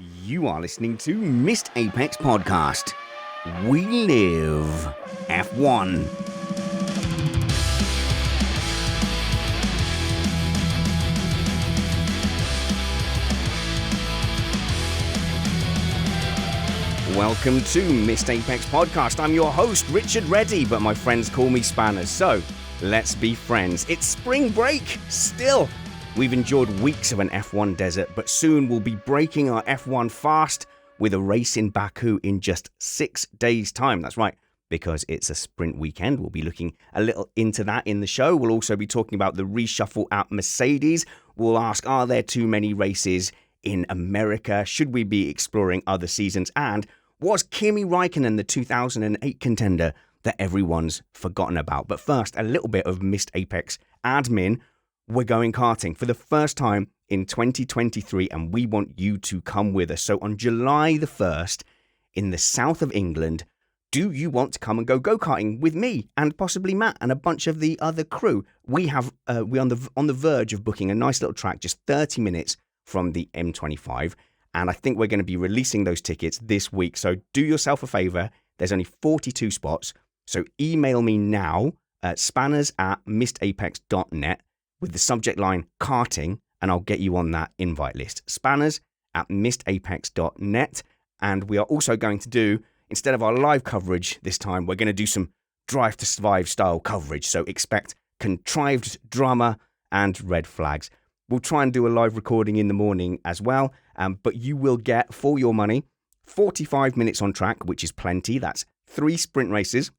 You are listening to Missed Apex Podcast. We live F1. Welcome to Missed Apex Podcast. I'm your host, Richard Reddy, but my friends call me Spanners. So, let's be friends. It's spring break, still. We've endured weeks of an F1 desert, but soon we'll be breaking our F1 fast with a race in Baku in just 6 days' time. That's right, because it's a sprint weekend. We'll be looking a little into that in the show. We'll also be talking about the reshuffle at Mercedes. We'll ask, are there too many races in America? Should we be exploring other seasons? And was Kimi Räikkönen the 2008 contender that everyone's forgotten about? But first, a little bit of Missed Apex admin. We're going karting for the first time in 2023, and we want you to come with us. So on July the 1st, in the south of England, do you want to come and go go-karting with me and possibly Matt and a bunch of the other crew? We're on the verge of booking a nice little track just 30 minutes from the M25, and I think we're going to be releasing those tickets this week. So do yourself a favor. There's only 42 spots, so email me now at spanners@missedapex.net with the subject line karting, and I'll get you on that invite list. spanners@missedapex.net. And we are also going to do, instead of our live coverage this time, we're going to do some Drive to Survive style coverage. So expect contrived drama and red flags. We'll try and do a live recording in the morning as well. But you will get, for your money, 45 minutes on track, which is plenty. That's 3 sprint races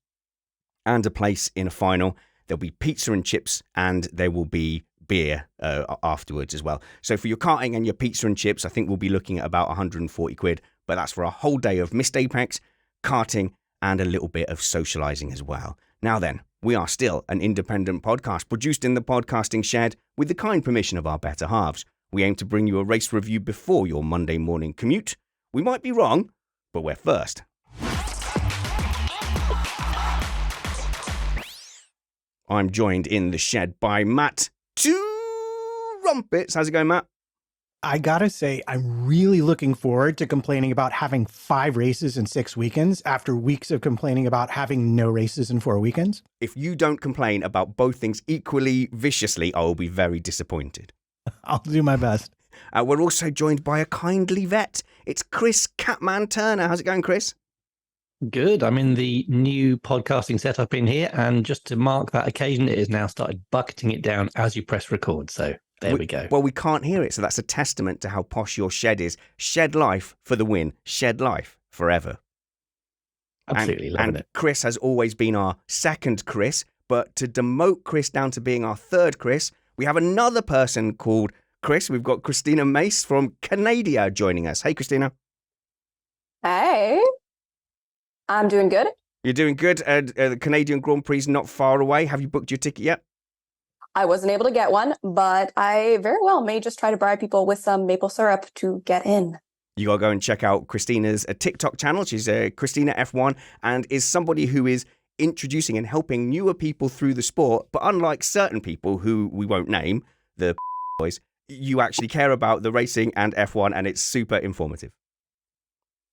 and a place in a final. There'll be pizza and chips, and there will be beer afterwards as well. So for your karting and your pizza and chips, I think we'll be looking at about 140 quid. But that's for a whole day of Missed Apex, karting, and a little bit of socializing as well. Now then, we are still an independent podcast produced in the podcasting shed with the kind permission of our better halves. We aim to bring you a race review before your Monday morning commute. We might be wrong, but we're first. I'm joined in the shed by Matt Two Rumpets. How's it going, Matt? I gotta say, I'm really looking forward to complaining about having 5 races in 6 weekends after weeks of complaining about having no races in 4 weekends. If you don't complain about both things equally viciously, I will be very disappointed. I'll do my best. We're also joined by a kindly vet. It's Chris Catman Turner. How's it going, Chris? Good. I'm in the new podcasting setup in here, and just to mark that occasion, it has now started bucketing it down as you press record. So there we go. Well, we can't hear it, so that's a testament to how posh your shed is. Shed life for the win. Shed life forever. Absolutely loving it. Chris has always been our second Chris, but to demote Chris down to being our third Chris, we have another person called Chris. We've got Christina Mace from Canada joining us. Hey, Christina. Hey. I'm doing good. You're doing good. The Canadian Grand Prix is not far away. Have you booked your ticket yet? I wasn't able to get one, but I very well may just try to bribe people with some maple syrup to get in. You got to go and check out Christina's TikTok channel. She's Christina F1 and is somebody who is introducing and helping newer people through the sport. But unlike certain people who we won't name, the boys, you actually care about the racing and F1, and it's super informative.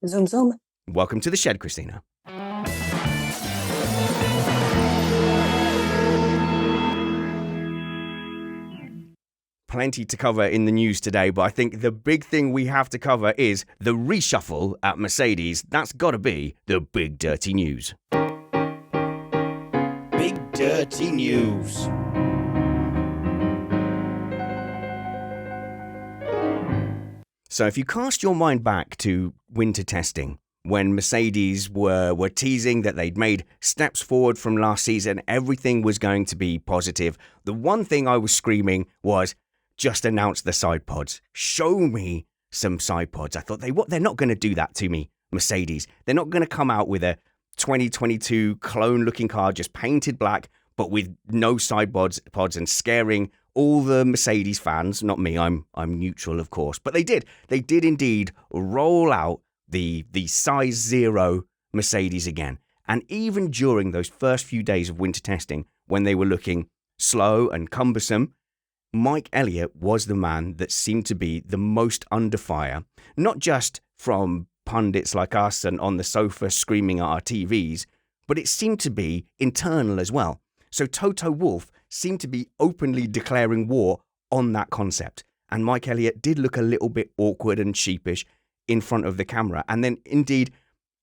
Zoom, zoom. Welcome to the shed, Christina. Plenty to cover in the news today, but I think the big thing we have to cover is the reshuffle at Mercedes. That's got to be the big dirty news. Big dirty news. So if you cast your mind back to winter testing, when Mercedes were teasing that they'd made steps forward from last season, everything was going to be positive. The one thing I was screaming was, just announce the side pods. Show me some side pods. I thought, they're not going to do that to me, Mercedes. They're not going to come out with a 2022 clone-looking car just painted black, but with no side pods and scaring all the Mercedes fans. Not me, I'm neutral, of course. But they did. They did indeed roll out the size 0 Mercedes again. And even during those first few days of winter testing, when they were looking slow and cumbersome, Mike Elliott was the man that seemed to be the most under fire, not just from pundits like us and on the sofa screaming at our TVs, but it seemed to be internal as well. So Toto Wolff seemed to be openly declaring war on that concept. And Mike Elliott did look a little bit awkward and sheepish in front of the camera. And then indeed,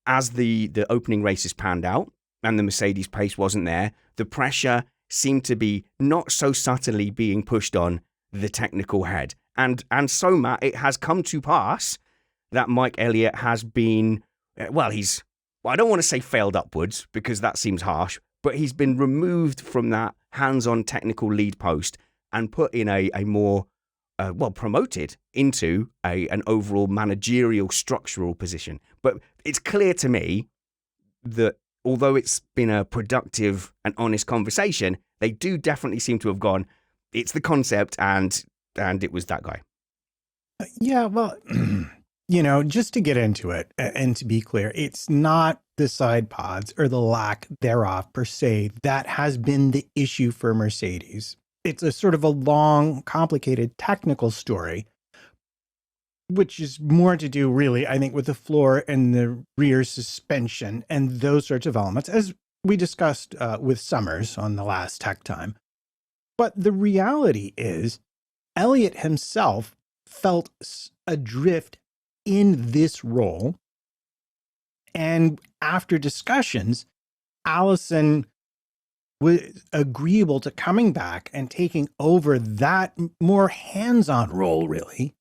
as the opening races panned out and the Mercedes pace wasn't there, the pressure seemed to be not so subtly being pushed on the technical head. And so, Matt, it has come to pass that Mike Elliott has been, I don't want to say failed upwards because that seems harsh, but he's been removed from that hands-on technical lead post and put in a more, promoted into an overall managerial structural position. But it's clear to me that although it's been a productive and honest conversation, they do definitely seem to have gone, it's the concept and it was that guy. Yeah, well, just to get into it and to be clear, it's not the side pods or the lack thereof per se that has been the issue for Mercedes. It's a sort of a long, complicated technical story, which is more to do really, I think, with the floor and the rear suspension and those sorts of elements, as we discussed with Summers on the last Tech Time. But the reality is, Elliott himself felt adrift in this role. And after discussions, Allison was agreeable to coming back and taking over that more hands-on role, really.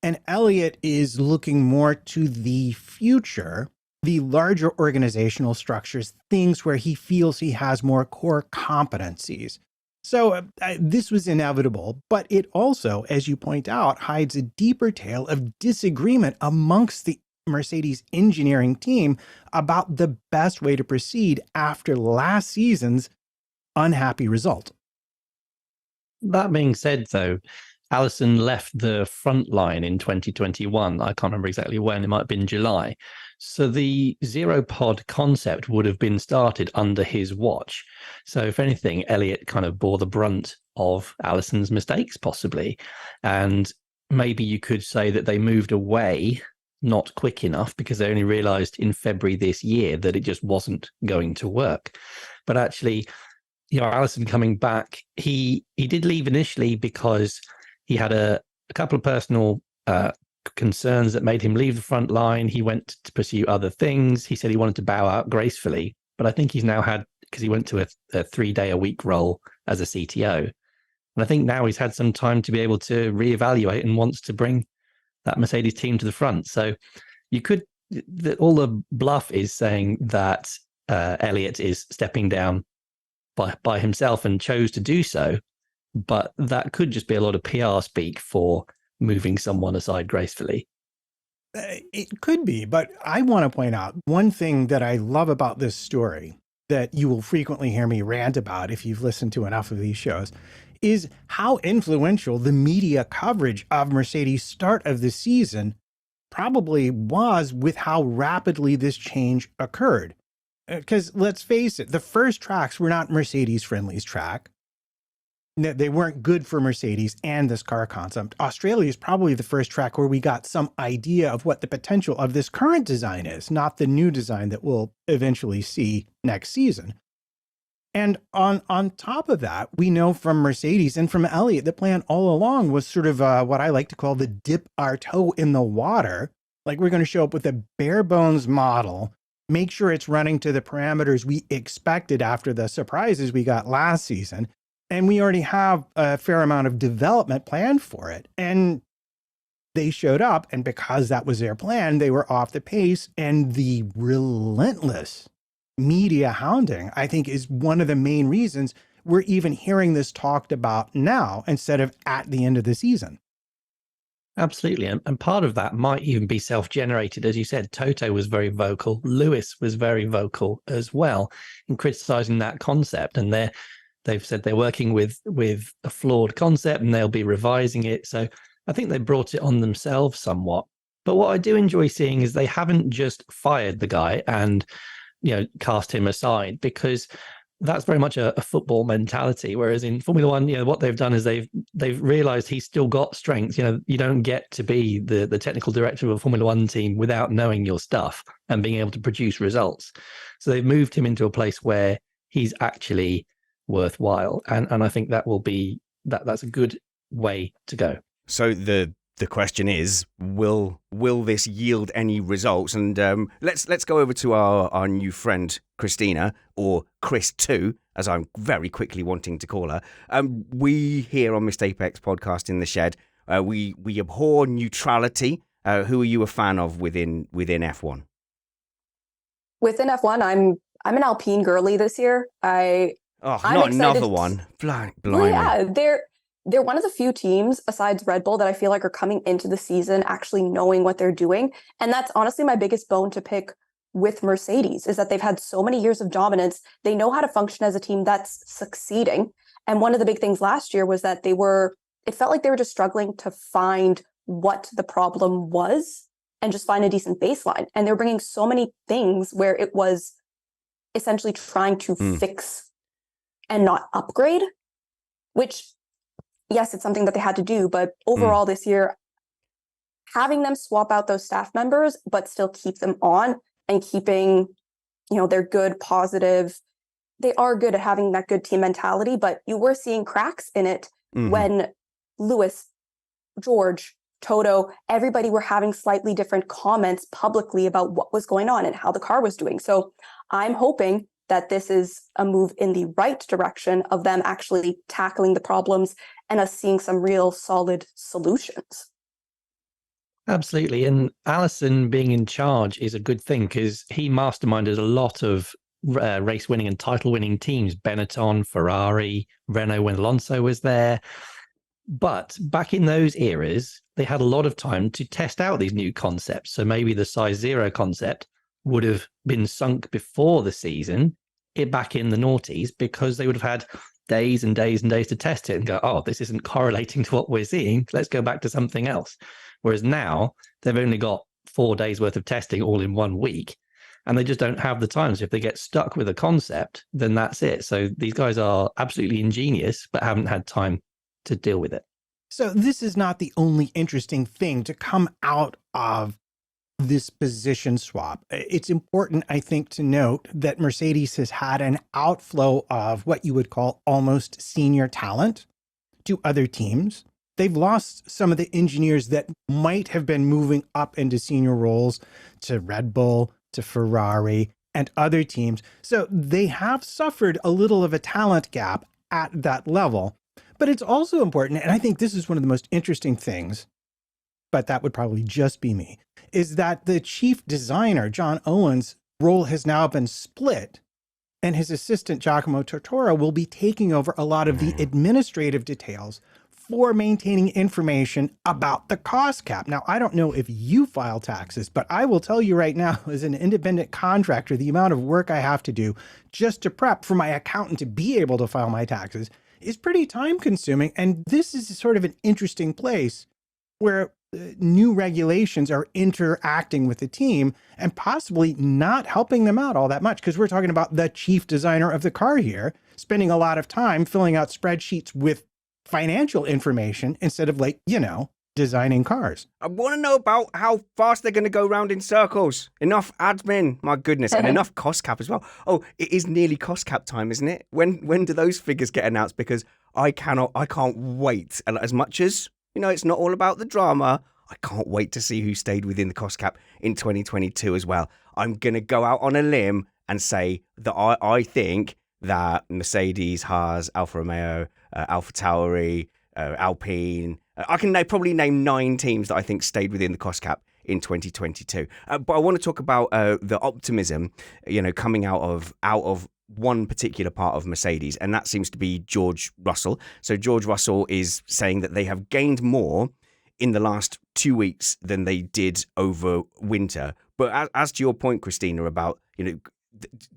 And Elliott is looking more to the future, the larger organizational structures, things where he feels he has more core competencies. So this was inevitable, but it also, as you point out, hides a deeper tale of disagreement amongst the Mercedes engineering team about the best way to proceed after last season's unhappy result. That being said, though, Allison left the front line in 2021. I can't remember exactly when. It might have been July. So the zero pod concept would have been started under his watch. So if anything, Elliott kind of bore the brunt of Allison's mistakes, possibly. And maybe you could say that they moved away not quick enough because they only realized in February this year that it just wasn't going to work. But actually, Allison coming back, he did leave initially because he had a couple of personal concerns that made him leave the front line. He went to pursue other things. He said he wanted to bow out gracefully, but I think he's now had, because he went to a 3-day-a-week role as a CTO. And I think now he's had some time to be able to reevaluate and wants to bring that Mercedes team to the front. So you could, all the bluff is saying that Elliott is stepping down by himself and chose to do so. But that could just be a lot of PR speak for moving someone aside gracefully. It could be, but I want to point out one thing that I love about this story that you will frequently hear me rant about if you've listened to enough of these shows is how influential the media coverage of Mercedes' start of the season probably was with how rapidly this change occurred. Because let's face it, the first tracks were not Mercedes-friendly's track. They weren't good for Mercedes and this car concept. Australia is probably the first track where we got some idea of what the potential of this current design is, not the new design that we'll eventually see next season. And on top of that, we know from Mercedes and from Elliott, the plan all along was sort of what I like to call the dip our toe in the water. Like we're going to show up with a bare bones model, make sure it's running to the parameters we expected after the surprises we got last season. And we already have a fair amount of development planned for it. And they showed up, and because that was their plan, they were off the pace. And the relentless media hounding, I think, is one of the main reasons we're even hearing this talked about now instead of at the end of the season. Absolutely. And part of that might even be self-generated. As you said, Toto was very vocal. Lewis was very vocal as well in criticizing that concept. And they've said they're working with a flawed concept and they'll be revising it. So I think they brought it on themselves somewhat. But what I do enjoy seeing is they haven't just fired the guy and cast him aside, because That's very much a football mentality. Whereas in Formula One, what they've done is they've realised he's still got strengths. You don't get to be the technical director of a Formula One team without knowing your stuff and being able to produce results. So they've moved him into a place where he's actually worthwhile, and I think that will be that's a good way to go. So the question is, will this yield any results? And let's go over to our new friend Christina, or Chris 2, as I'm very quickly wanting to call her. We here on Missed Apex podcast in the shed, we abhor neutrality. Who are you a fan of within F1? Within F1, I'm an Alpine girly this year. I'm not another one. Blimey. Well, yeah, they're one of the few teams besides Red Bull that I feel like are coming into the season actually knowing what they're doing. And that's honestly my biggest bone to pick with Mercedes, is that they've had so many years of dominance. They know how to function as a team that's succeeding. And one of the big things last year was that it felt like they were just struggling to find what the problem was and just find a decent baseline. And they were bringing so many things where it was essentially trying to fix and not upgrade, which, yes, it's something that they had to do. But overall this year, having them swap out those staff members, but still keep them on and keeping, their good, positive, they are good at having that good team mentality, but you were seeing cracks in it when Lewis, George, Toto, everybody were having slightly different comments publicly about what was going on and how the car was doing. So I'm hoping that this is a move in the right direction of them actually tackling the problems and us seeing some real solid solutions. Absolutely. And Allison being in charge is a good thing because he masterminded a lot of race winning and title winning teams, Benetton, Ferrari, Renault when Alonso was there. But back in those eras, they had a lot of time to test out these new concepts. So maybe the size zero concept would have been sunk before the season, back in the noughties, because they would have had days and days and days to test it and go, oh, this isn't correlating to what we're seeing. Let's go back to something else. Whereas now they've only got 4 days worth of testing all in 1 week, and they just don't have the time. So if they get stuck with a concept, then that's it. So these guys are absolutely ingenious, but haven't had time to deal with it. So this is not the only interesting thing to come out of this position swap. It's important, I think, to note that Mercedes has had an outflow of what you would call almost senior talent to other teams. They've lost some of the engineers that might have been moving up into senior roles to Red Bull, to Ferrari, and other teams. So they have suffered a little of a talent gap at that level. But it's also important, and I think this is one of the most interesting things, but that would probably just be me, is that the chief designer, John Owens' role has now been split, and his assistant, Giacomo Tortora, will be taking over a lot of the administrative details for maintaining information about the cost cap. Now, I don't know if you file taxes, but I will tell you right now, as an independent contractor, the amount of work I have to do just to prep for my accountant to be able to file my taxes is pretty time consuming. And this is sort of an interesting place where new regulations are interacting with the team and possibly not helping them out all that much, because we're talking about the chief designer of the car here, spending a lot of time filling out spreadsheets with financial information instead of designing cars. I want to know about how fast they're going to go round in circles. Enough admin, my goodness, and enough cost cap as well. Oh, it is nearly cost cap time, isn't it? When do those figures get announced? Because I can't wait. And as much as, it's not all about the drama, I can't wait to see who stayed within the cost cap in 2022 as well. I'm going to go out on a limb and say that I think that Mercedes, Haas, Alfa Romeo, AlphaTauri, Alpine, I can probably name 9 teams that I think stayed within the cost cap in 2022. But I want to talk about the optimism, coming out of one particular part of Mercedes, and that seems to be George Russell. So George Russell is saying that they have gained more in the last 2 weeks than they did over winter. But as to your point, Christina, about,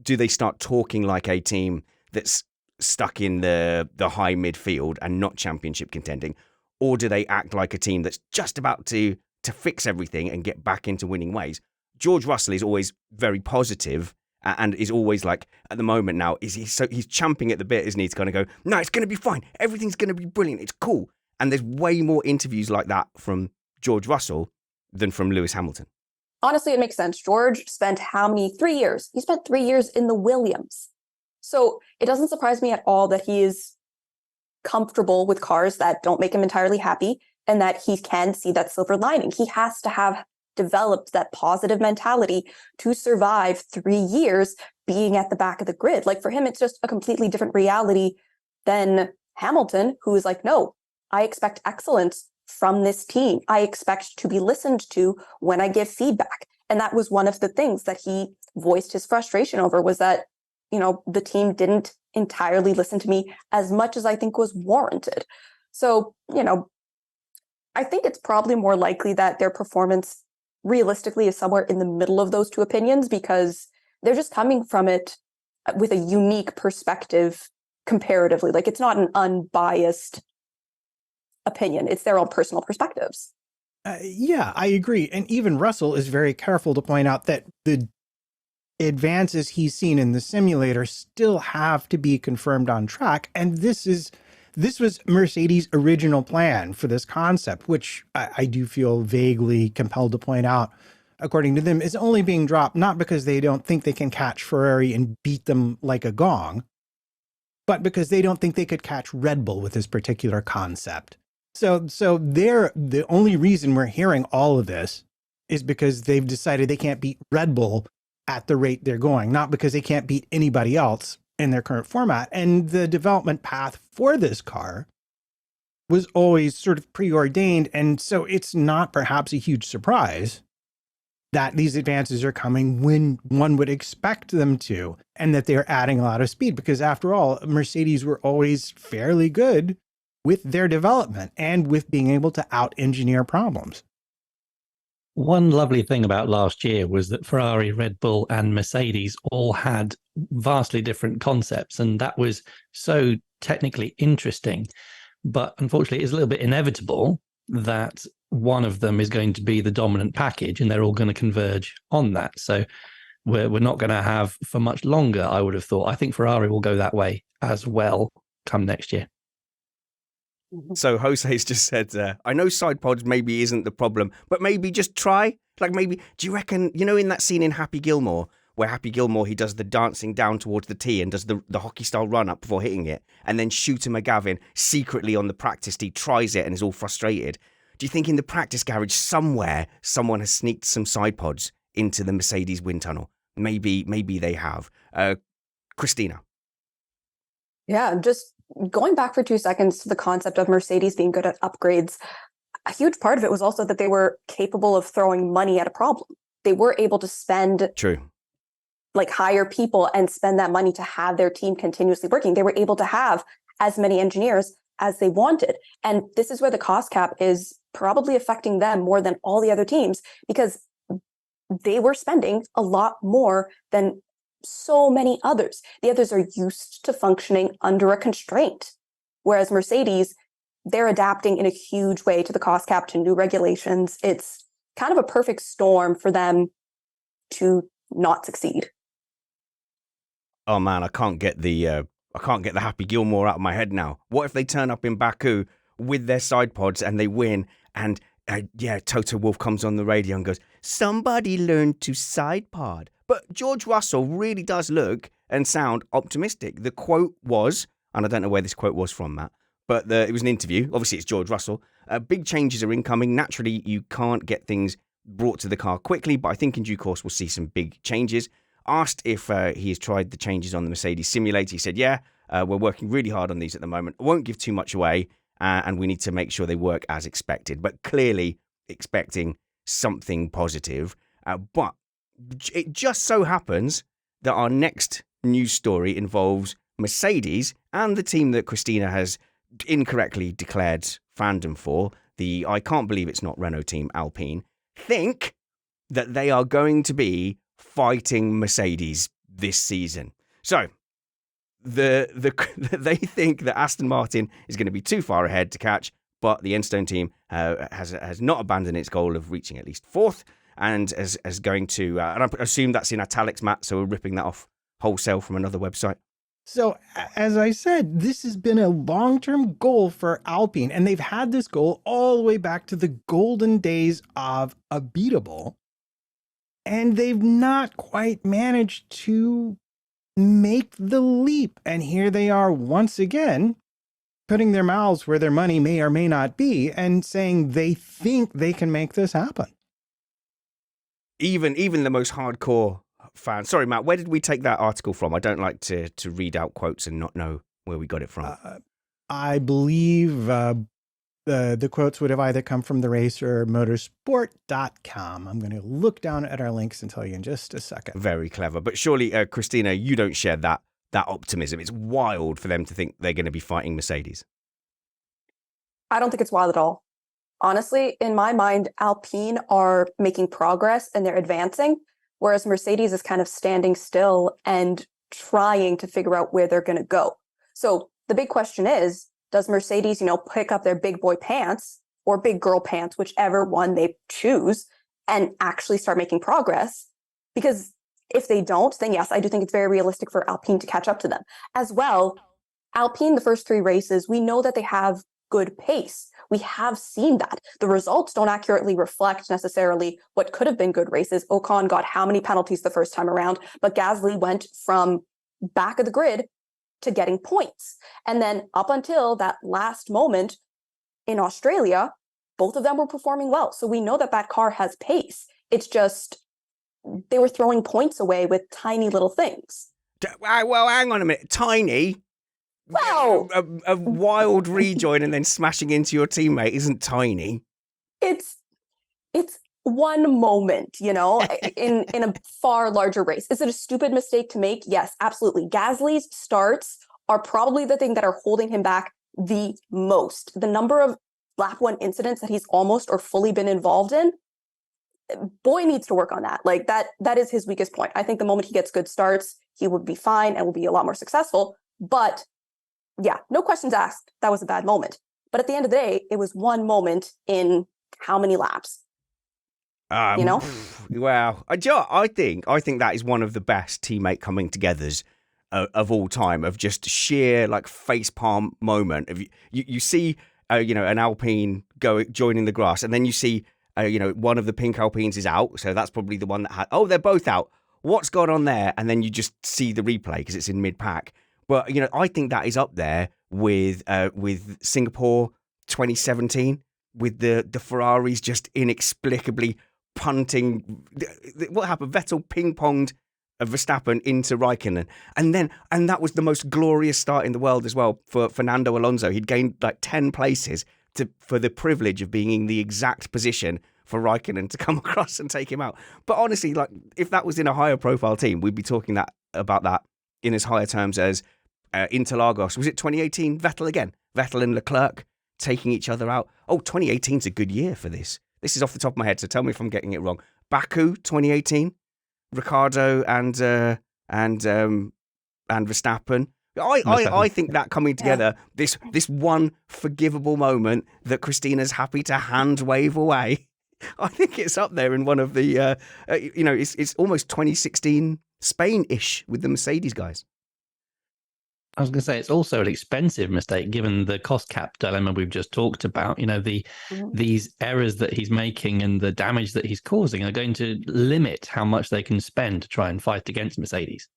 do they start talking like a team that's stuck in the high midfield and not championship contending? Or do they act like a team that's just about to fix everything and get back into winning ways? George Russell is always very positive and is always like, at the moment now, he's champing at the bit, isn't he? He's going to go, no, it's going to be fine. Everything's going to be brilliant. It's cool. And there's way more interviews like that from George Russell than from Lewis Hamilton. Honestly, it makes sense. George spent how many? 3 years. He spent 3 years in the Williams. So it doesn't surprise me at all that he is comfortable with cars that don't make him entirely happy and that he can see that silver lining. He has to have developed that positive mentality to survive 3 years being at the back of the grid. Like for him, it's just a completely different reality than Hamilton, who is like, no, I expect excellence from this team. I expect to be listened to when I give feedback. And that was one of the things that he voiced his frustration over, was that, the team didn't entirely listen to me as much as I think was warranted. So, I think it's probably more likely that their performance realistically is somewhere in the middle of those two opinions, because they're just coming from it with a unique perspective comparatively. Like, it's not an unbiased opinion. It's their own personal perspectives. Yeah, I agree. And even Russell is very careful to point out that the advances he's seen in the simulator still have to be confirmed on track. And this was Mercedes' original plan for this concept, which I do feel vaguely compelled to point out, according to them, is only being dropped not because they don't think they can catch Ferrari and beat them like a gong, but because they don't think they could catch Red Bull with this particular concept. So the only reason we're hearing all of this is because they've decided they can't beat Red Bull at the rate they're going, not because they can't beat anybody else in their current format. And the development path for this car was always sort of preordained. And so it's not perhaps a huge surprise that these advances are coming when one would expect them to, and that they're adding a lot of speed, because after all, Mercedes were always fairly good with their development and with being able to out-engineer problems. One lovely thing about last year was that Ferrari, Red Bull, and Mercedes all had vastly different concepts, and that was so technically interesting. But unfortunately, it's a little bit inevitable that one of them is going to be the dominant package, and they're all going to converge on that. So we're not going to have for much longer, I would have thought. I think Ferrari will go that way as well come next year. So Jose's just said, I know side pods maybe isn't the problem, but maybe just try. Like maybe, do you reckon, in that scene in Happy Gilmore, where Happy Gilmore, he does the dancing down towards the tee and does the hockey style run up before hitting it, and then Shooter McGavin secretly on the practice tee tries it and is all frustrated. Do you think in the practice garage somewhere someone has sneaked some side pods into the Mercedes wind tunnel? Maybe they have. Christina. Yeah, just going back for 2 seconds to the concept of Mercedes being good at upgrades, a huge part of it was also that they were capable of throwing money at a problem. They were able to spend, hire people and spend that money to have their team continuously working. They were able to have as many engineers as they wanted. And this is where the cost cap is probably affecting them more than all the other teams, because they were spending a lot more than so many others. The others are used to functioning under a constraint, whereas Mercedes, they're adapting in a huge way to the cost cap, to new regulations. It's kind of a perfect storm for them to not succeed. Oh man, I can't get the Happy Gilmore out of my head now. What if they turn up in Baku with their side pods and they win, and Toto Wolff comes on the radio and goes, somebody learned to side pod. But George Russell really does look and sound optimistic. The quote was, and I don't know where this quote was from, Matt, but it was an interview. Obviously, it's George Russell. Big changes are incoming. Naturally, you can't get things brought to the car quickly, but I think in due course we'll see some big changes. Asked if he has tried the changes on the Mercedes simulator, he said, we're working really hard on these at the moment. I won't give too much away, and we need to make sure they work as expected, but clearly expecting something positive. But it just so happens that our next news story involves Mercedes and the team that Christina has incorrectly declared fandom for, the I can't believe it's not Renault team Alpine, think that they are going to be fighting Mercedes this season. So they think that Aston Martin is going to be too far ahead to catch, but the Enstone team has not abandoned its goal of reaching at least fourth. and as going to, and I assume that's in italics, Matt, so we're ripping that off wholesale from another website. So, as I said, this has been a long-term goal for Alpine, and they've had this goal all the way back to the golden days of Abitable, and they've not quite managed to make the leap. And here they are once again, putting their mouths where their money may or may not be, and saying they think they can make this happen. Even the most hardcore fan. Sorry, Matt, where did we take that article from? I don't like to read out quotes and not know where we got it from. I believe the quotes would have either come from the racer or motorsport.com. I'm going to look down at our links and tell you in just a second. Very clever. But surely, Christina, you don't share that optimism. It's wild for them to think they're going to be fighting Mercedes. I don't think it's wild at all. Honestly, in my mind, Alpine are making progress and they're advancing, whereas Mercedes is kind of standing still and trying to figure out where they're going to go. So the big question is, does Mercedes, pick up their big boy pants or big girl pants, whichever one they choose, and actually start making progress? Because if they don't, then yes, I do think it's very realistic for Alpine to catch up to them. As well, Alpine, the first 3 races, we know that they have good pace. We have seen that. The results don't accurately reflect necessarily what could have been good races. Ocon got how many penalties the first time around, but Gasly went from back of the grid to getting points. And then up until that last moment in Australia, both of them were performing well. So we know that that car has pace. It's just they were throwing points away with tiny little things. Well, hang on a minute. Tiny? Well, a wild rejoin and then smashing into your teammate isn't tiny. It's one moment, in a far larger race. Is it a stupid mistake to make? Yes, absolutely. Gasly's starts are probably the thing that are holding him back the most. The number of lap 1 incidents that he's almost or fully been involved in, boy needs to work on that. Like that is his weakest point. I think the moment he gets good starts, he will be fine and will be a lot more successful. But yeah, no questions asked. That was a bad moment. But at the end of the day, it was one moment in how many laps? Wow. I think that is one of the best teammate coming togethers of all time, of just sheer like facepalm moment. Of you see, an Alpine joining the grass, and then you see, one of the pink Alpines is out. So that's probably the one that had, they're both out. What's gone on there? And then you just see the replay because it's in mid-pack. But, I think that is up there with Singapore 2017, with the Ferraris just inexplicably punting. What happened? Vettel ping-ponged Verstappen into Raikkonen. And that was the most glorious start in the world as well for Fernando Alonso. He'd gained like 10 places for the privilege of being in the exact position for Raikkonen to come across and take him out. But honestly, like if that was in a higher profile team, we'd be talking about that in as higher terms as Interlagos. Was it 2018? Vettel again. Vettel and Leclerc taking each other out. 2018's a good year for this. This is off the top of my head, so tell me if I'm getting it wrong. Baku 2018, Ricciardo and Verstappen. I think that coming together, this one forgivable moment that Christina's happy to hand wave away. I think it's up there in one of the it's almost 2016 Spain-ish with the Mercedes guys. I was going to say it's also an expensive mistake given the cost cap dilemma we've just talked about. These errors that he's making and the damage that he's causing are going to limit how much they can spend to try and fight against Mercedes.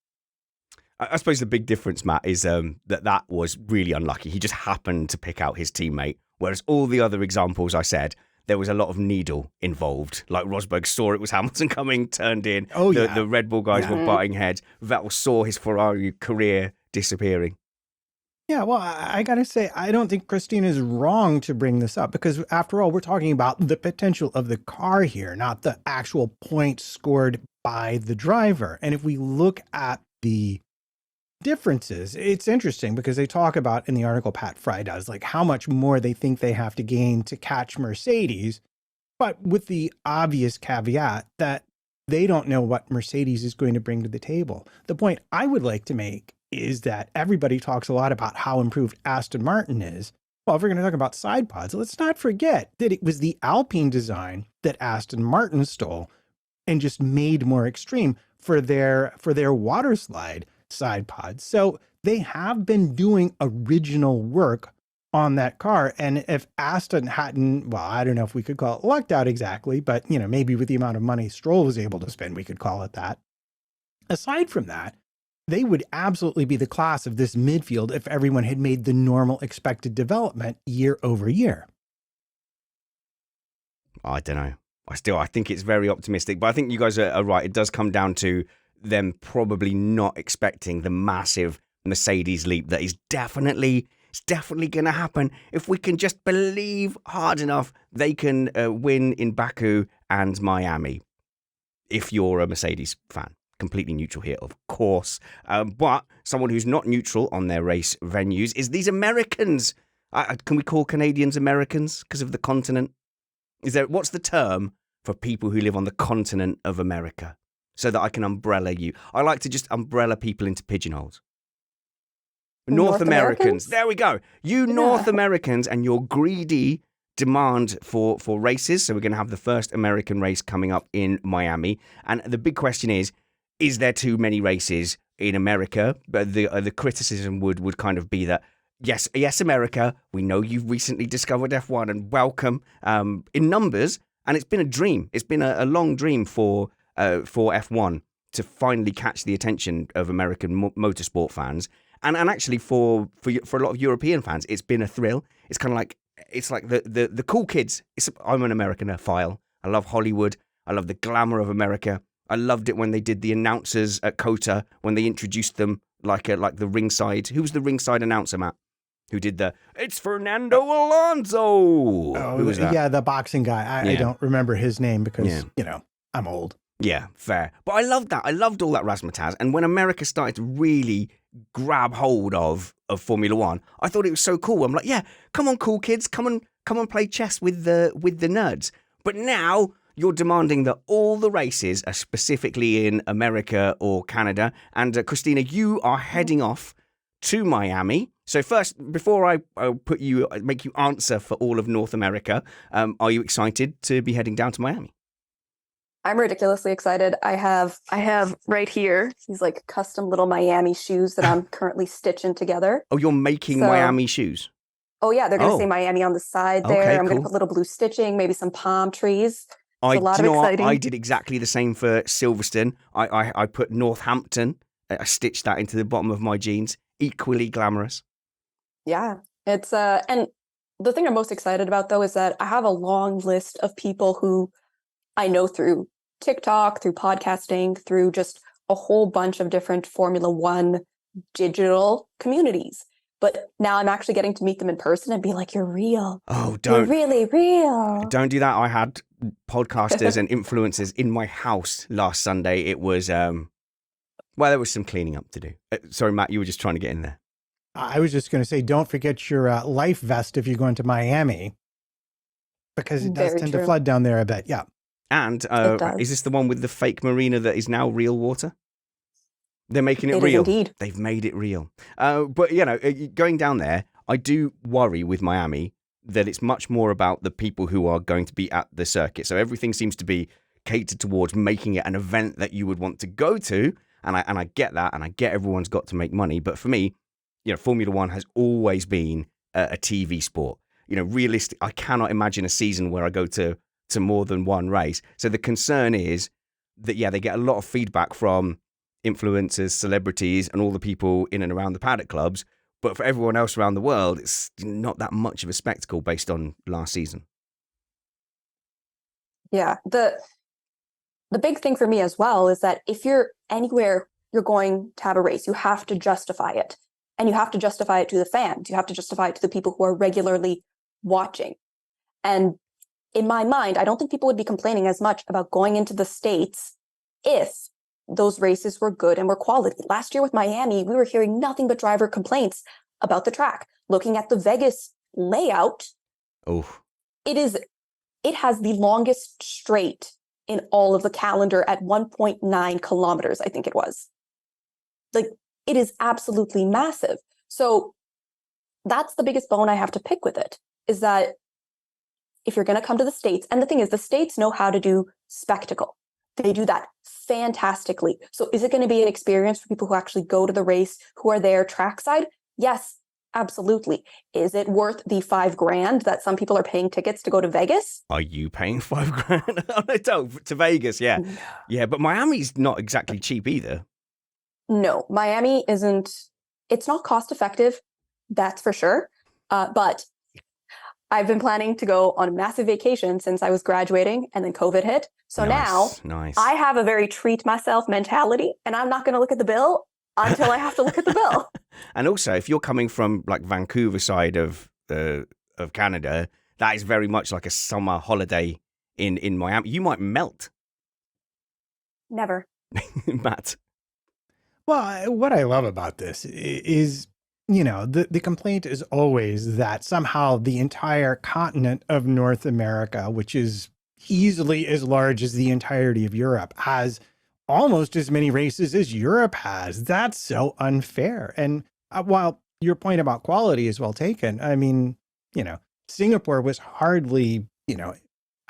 I suppose the big difference, Matt, is that was really unlucky. He just happened to pick out his teammate, whereas all the other examples I said, there was a lot of needle involved. Like Rosberg saw it was Hamilton coming, turned in. The Red Bull guys were butting heads. Vettel saw his Ferrari career disappearing. Yeah, well, I got to say, I don't think Christina is wrong to bring this up because, after all, we're talking about the potential of the car here, not the actual points scored by the driver. And if we look at the differences, it's interesting because they talk about in the article Pat Fry does, like how much more they think they have to gain to catch Mercedes, but with the obvious caveat that they don't know what Mercedes is going to bring to the table. The point I would like to make is that everybody talks a lot about how improved Aston Martin is. Well, if we're going to talk about side pods, let's not forget that it was the Alpine design that Aston Martin stole and just made more extreme for their water slide side pods. So they have been doing original work on that car. And if Aston hadn't, well, I don't know if we could call it lucked out exactly, but maybe with the amount of money Stroll was able to spend, we could call it that. Aside from that, they would absolutely be the class of this midfield if everyone had made the normal expected development year over year. I don't know. I think it's very optimistic, but I think you guys are right. It does come down to them probably not expecting the massive Mercedes leap that is definitely going to happen. If we can just believe hard enough, they can win in Baku and Miami. If you're a Mercedes fan. Completely neutral here, of course. But someone who's not neutral on their race venues is these Americans. Can we call Canadians Americans because of the continent? What's the term for people who live on the continent of America? So that I can umbrella you. I like to just umbrella people into pigeonholes. North Americans. There we go. You North Americans and your greedy demand for races. So we're going to have the first American race coming up in Miami. And the big question is there too many races in America? But the criticism would kind of be that, yes, America, we know you've recently discovered F1 and welcome in numbers. And it's been a dream. It's been a long dream for F1 to finally catch the attention of American motorsport fans. And actually for a lot of European fans, it's been a thrill. It's kind of like, it's like the cool kids. I'm an Americanophile. I love Hollywood. I love the glamour of America. I loved it when they did the announcers at COTA, when they introduced them like the ringside. Who was the ringside announcer, Matt? Who did it's Fernando Alonso. Oh, who was that? Yeah, the boxing guy. I don't remember his name because, I'm old. Yeah, fair. But I loved that. I loved all that razzmatazz. And when America started to really grab hold of Formula One, I thought it was so cool. I'm like, yeah, come on, cool kids, come on, play chess with the nerds. But now you're demanding that all the races are specifically in America or Canada. And Christina, you are heading off to Miami. So first, before I make you answer for all of North America, are you excited to be heading down to Miami? I'm ridiculously excited. I have right here these like custom little Miami shoes that I'm currently stitching together. Oh, you're making Miami shoes? Oh yeah, they're going to say Miami on the side there. Okay, I'm going cool. to put little blue stitching, maybe some palm trees. I exciting. I did exactly the same for Silverstone. I put Northampton. I stitched that into the bottom of my jeans. Equally glamorous. Yeah, it's and the thing I'm most excited about though is that I have a long list of people who I know through TikTok, through podcasting, through just a whole bunch of different Formula One digital communities. But now I'm actually getting to meet them in person and be like, you're real. Oh, don't. You're really real. Don't do that. I had podcasters and influencers in my house last Sunday. It was, there was some cleaning up to do. Sorry, Matt, you were just trying to get in there. I was just going to say, don't forget your life vest if you're going to Miami, because it does tend to flood down there a bit. Yeah. And is this the one with the fake marina that is now real water? They're making it real. Indeed. They've made it real. But, going down there, I do worry with Miami that it's much more about the people who are going to be at the circuit. So everything seems to be catered towards making it an event that you would want to go to. And I get that. And I get everyone's got to make money. But for me, Formula One has always been a TV sport. Realistic. I cannot imagine a season where I go to more than one race. So the concern is that, they get a lot of feedback from influencers, celebrities, and all the people in and around the paddock clubs. But for everyone else around the world, it's not that much of a spectacle based on last season. Yeah. The big thing for me as well is that if you're anywhere you're going to have a race, you have to justify it. And you have to justify it to the fans. You have to justify it to the people who are regularly watching. And in my mind, I don't think people would be complaining as much about going into the States if those races were good and were quality. Last year with Miami, we were hearing nothing but driver complaints about the track. Looking at the Vegas layout, it has the longest straight in all of the calendar at 1.9 kilometers, I think it was. Like, it is absolutely massive. So that's the biggest bone I have to pick with it, is that if you're going to come to the States, and the thing is, the States know how to do spectacle. They do that fantastically. So is it going to be an experience for people who actually go to the race, who are there trackside? Yes, absolutely. Is it worth the $5,000 that some people are paying tickets to go to Vegas? Are you paying $5,000? Oh, no, to Vegas, yeah. Yeah, but Miami's not exactly cheap either. No, Miami isn't. It's not cost effective, that's for sure. But I've been planning to go on a massive vacation since I was graduating, and then COVID hit. So now I have a very treat myself mentality, and I'm not going to look at the bill until I have to look at the bill. And also, if you're coming from like Vancouver side of Canada, that is very much like a summer holiday in Miami. You might melt. Never. Matt. Well, what I love about this is, the complaint is always that somehow the entire continent of North America, which is easily as large as the entirety of Europe, has almost as many races as Europe has. That's so unfair. And while your point about quality is well taken, I mean, Singapore was hardly,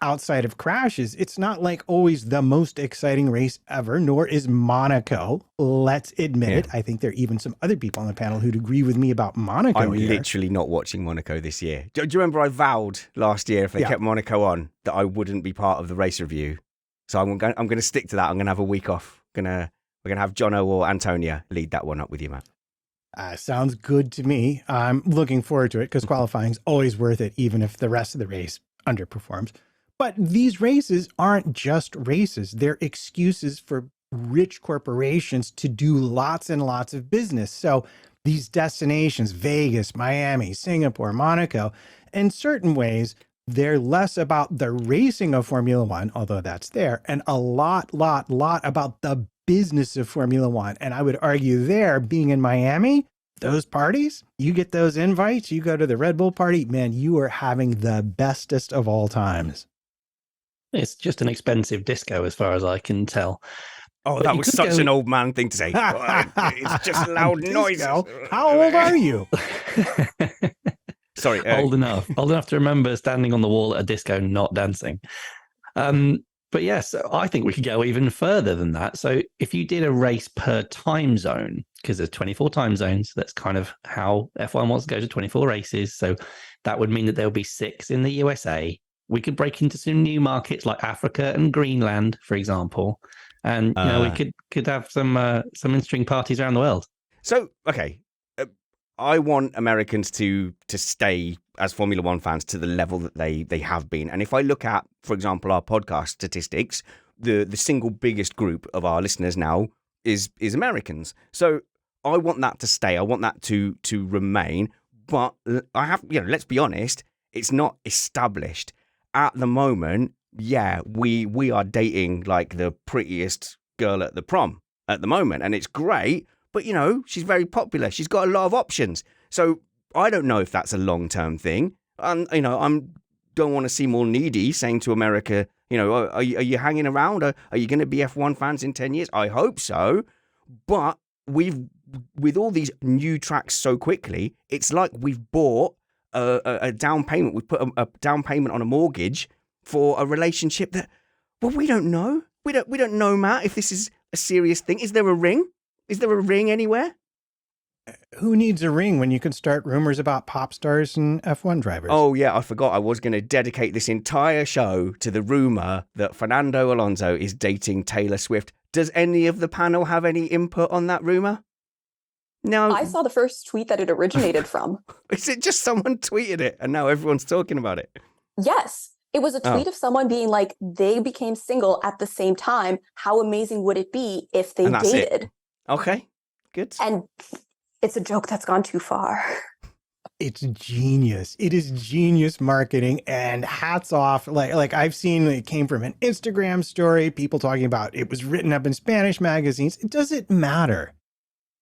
outside of crashes. It's not like always the most exciting race ever, nor is Monaco. Let's admit it. I think there are even some other people on the panel who'd agree with me about Monaco. I'm literally not watching Monaco this year. Do you remember I vowed last year if they kept Monaco on that I wouldn't be part of the race review? So I'm going to stick to that. I'm going to have a week off. We're going to have Jono or Antonia lead that one up with you, Matt. Sounds good to me. I'm looking forward to it because qualifying's always worth it, even if the rest of the race underperforms. But these races aren't just races. They're excuses for rich corporations to do lots and lots of business. So these destinations, Vegas, Miami, Singapore, Monaco, in certain ways, they're less about the racing of Formula One, although that's there, and a lot about the business of Formula One. And I would argue there, being in Miami, those parties, you get those invites, you go to the Red Bull party, man, you are having the bestest of all times. It's just an expensive disco, as far as I can tell. Oh, but that was such an old man thing to say. It's just loud noises. How old are you? Sorry. Old enough to remember standing on the wall at a disco, not dancing. But yes, I think we could go even further than that. So if you did a race per time zone, because there's 24 time zones, that's kind of how F1 wants to go to 24 races. So that would mean that there'll be 6 in the USA. We could break into some new markets like Africa and Greenland, for example, and we could have some interesting parties around the world. So, okay, I want Americans to stay as Formula One fans to the level that they have been. And if I look at, for example, our podcast statistics, the single biggest group of our listeners now is Americans. So I want that to stay. I want that to remain. But I have, let's be honest, it's not established. At the moment, we are dating like the prettiest girl at the prom at the moment. And it's great. But, she's very popular. She's got a lot of options. So I don't know if that's a long-term thing. And, I don't want to seem all needy saying to America, are you hanging around? Are you going to be F1 fans in 10 years? I hope so. But with all these new tracks so quickly, it's like we've bought a down payment. We've put a down payment on a mortgage for a relationship that, well, we don't know. We don't know, Matt, if this is a serious thing. Is there a ring? Is there a ring anywhere? Who needs a ring when you can start rumors about pop stars and F1 drivers? Oh, yeah, I forgot. I was going to dedicate this entire show to the rumor that Fernando Alonso is dating Taylor Swift. Does any of the panel have any input on that rumor? No. I saw the first tweet that it originated from. Is it just someone tweeted it and now everyone's talking about it? Yes. It was a tweet of someone being like, they became single at the same time. How amazing would it be if they dated? Okay, good. And it's a joke that's gone too far. It's genius. It is genius marketing, and hats off. Like I've seen it came from an Instagram story, people talking about it was written up in Spanish magazines. It doesn't matter.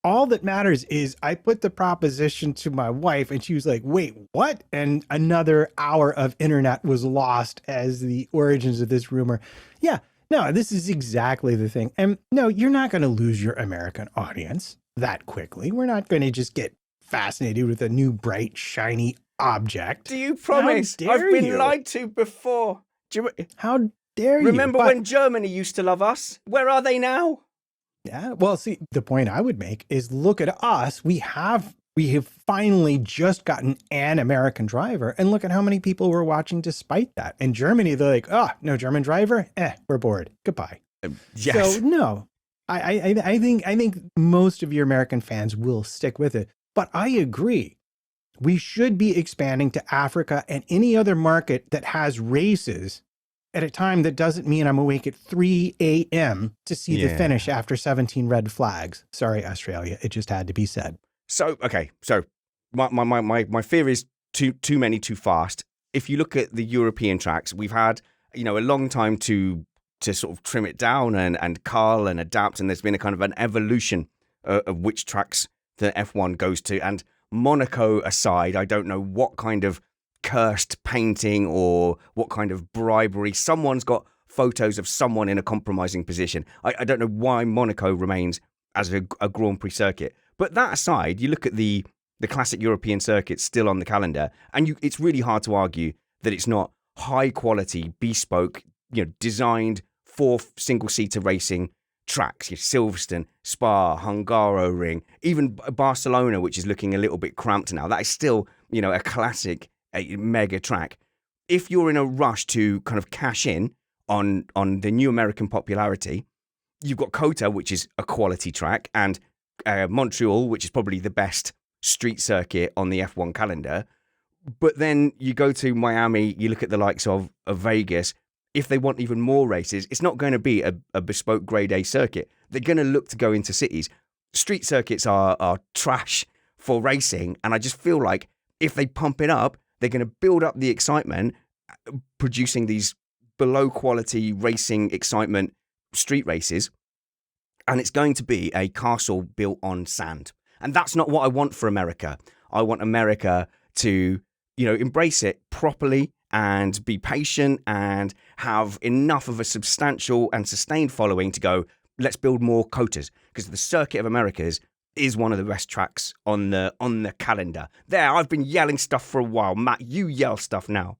All that matters is I put the proposition to my wife and she was like, wait, what? And another hour of internet was lost as the origins of this rumor. Yeah, no, this is exactly the thing. And no, you're not going to lose your American audience that quickly. We're not going to just get fascinated with a new bright, shiny object. Do you promise? I've been lied to before. How dare you? Remember when Germany used to love us? Where are they now? Yeah. Well, see, the point I would make is look at us. We have finally just gotten an American driver, and look at how many people were watching despite that. In Germany, they're like, oh, no German driver? We're bored. Goodbye. Yes. So no, I think most of your American fans will stick with it. But I agree. We should be expanding to Africa and any other market that has races at a time that doesn't mean I'm awake at 3 a.m. to see the finish after 17 red flags. Sorry, Australia. It just had to be said. So, okay. So my fear is too many, too fast. If you look at the European tracks, we've had, a long time to sort of trim it down and cull and adapt. And there's been a kind of an evolution of which tracks the F1 goes to. And Monaco aside, I don't know what kind of cursed painting or what kind of bribery. Someone's got photos of someone in a compromising position. I don't know why Monaco remains as a Grand Prix circuit. But that aside, you look at the classic European circuits still on the calendar, and it's really hard to argue that it's not high quality, bespoke, designed for single-seater racing tracks. Silverstone, Spa, Hungaroring, even Barcelona, which is looking a little bit cramped now. That is still, a classic, a mega track. If you're in a rush to kind of cash in on the new American popularity, you've got COTA, which is a quality track, and Montreal, which is probably the best street circuit on the F1 calendar. But then you go to Miami, you look at the likes of Vegas. If they want even more races, it's not going to be a bespoke grade A circuit. They're going to look to go into cities. Street circuits are trash for racing, and I just feel like if they pump it up, they're going to build up the excitement, producing these below quality racing excitement street races, and it's going to be a castle built on sand. And that's not what I want for America. I want America to, embrace it properly and be patient and have enough of a substantial and sustained following to go, let's build more COTAs, because the Circuit of Americas is one of the best tracks on the calendar. There, I've been yelling stuff for a while. Matt, you yell stuff now.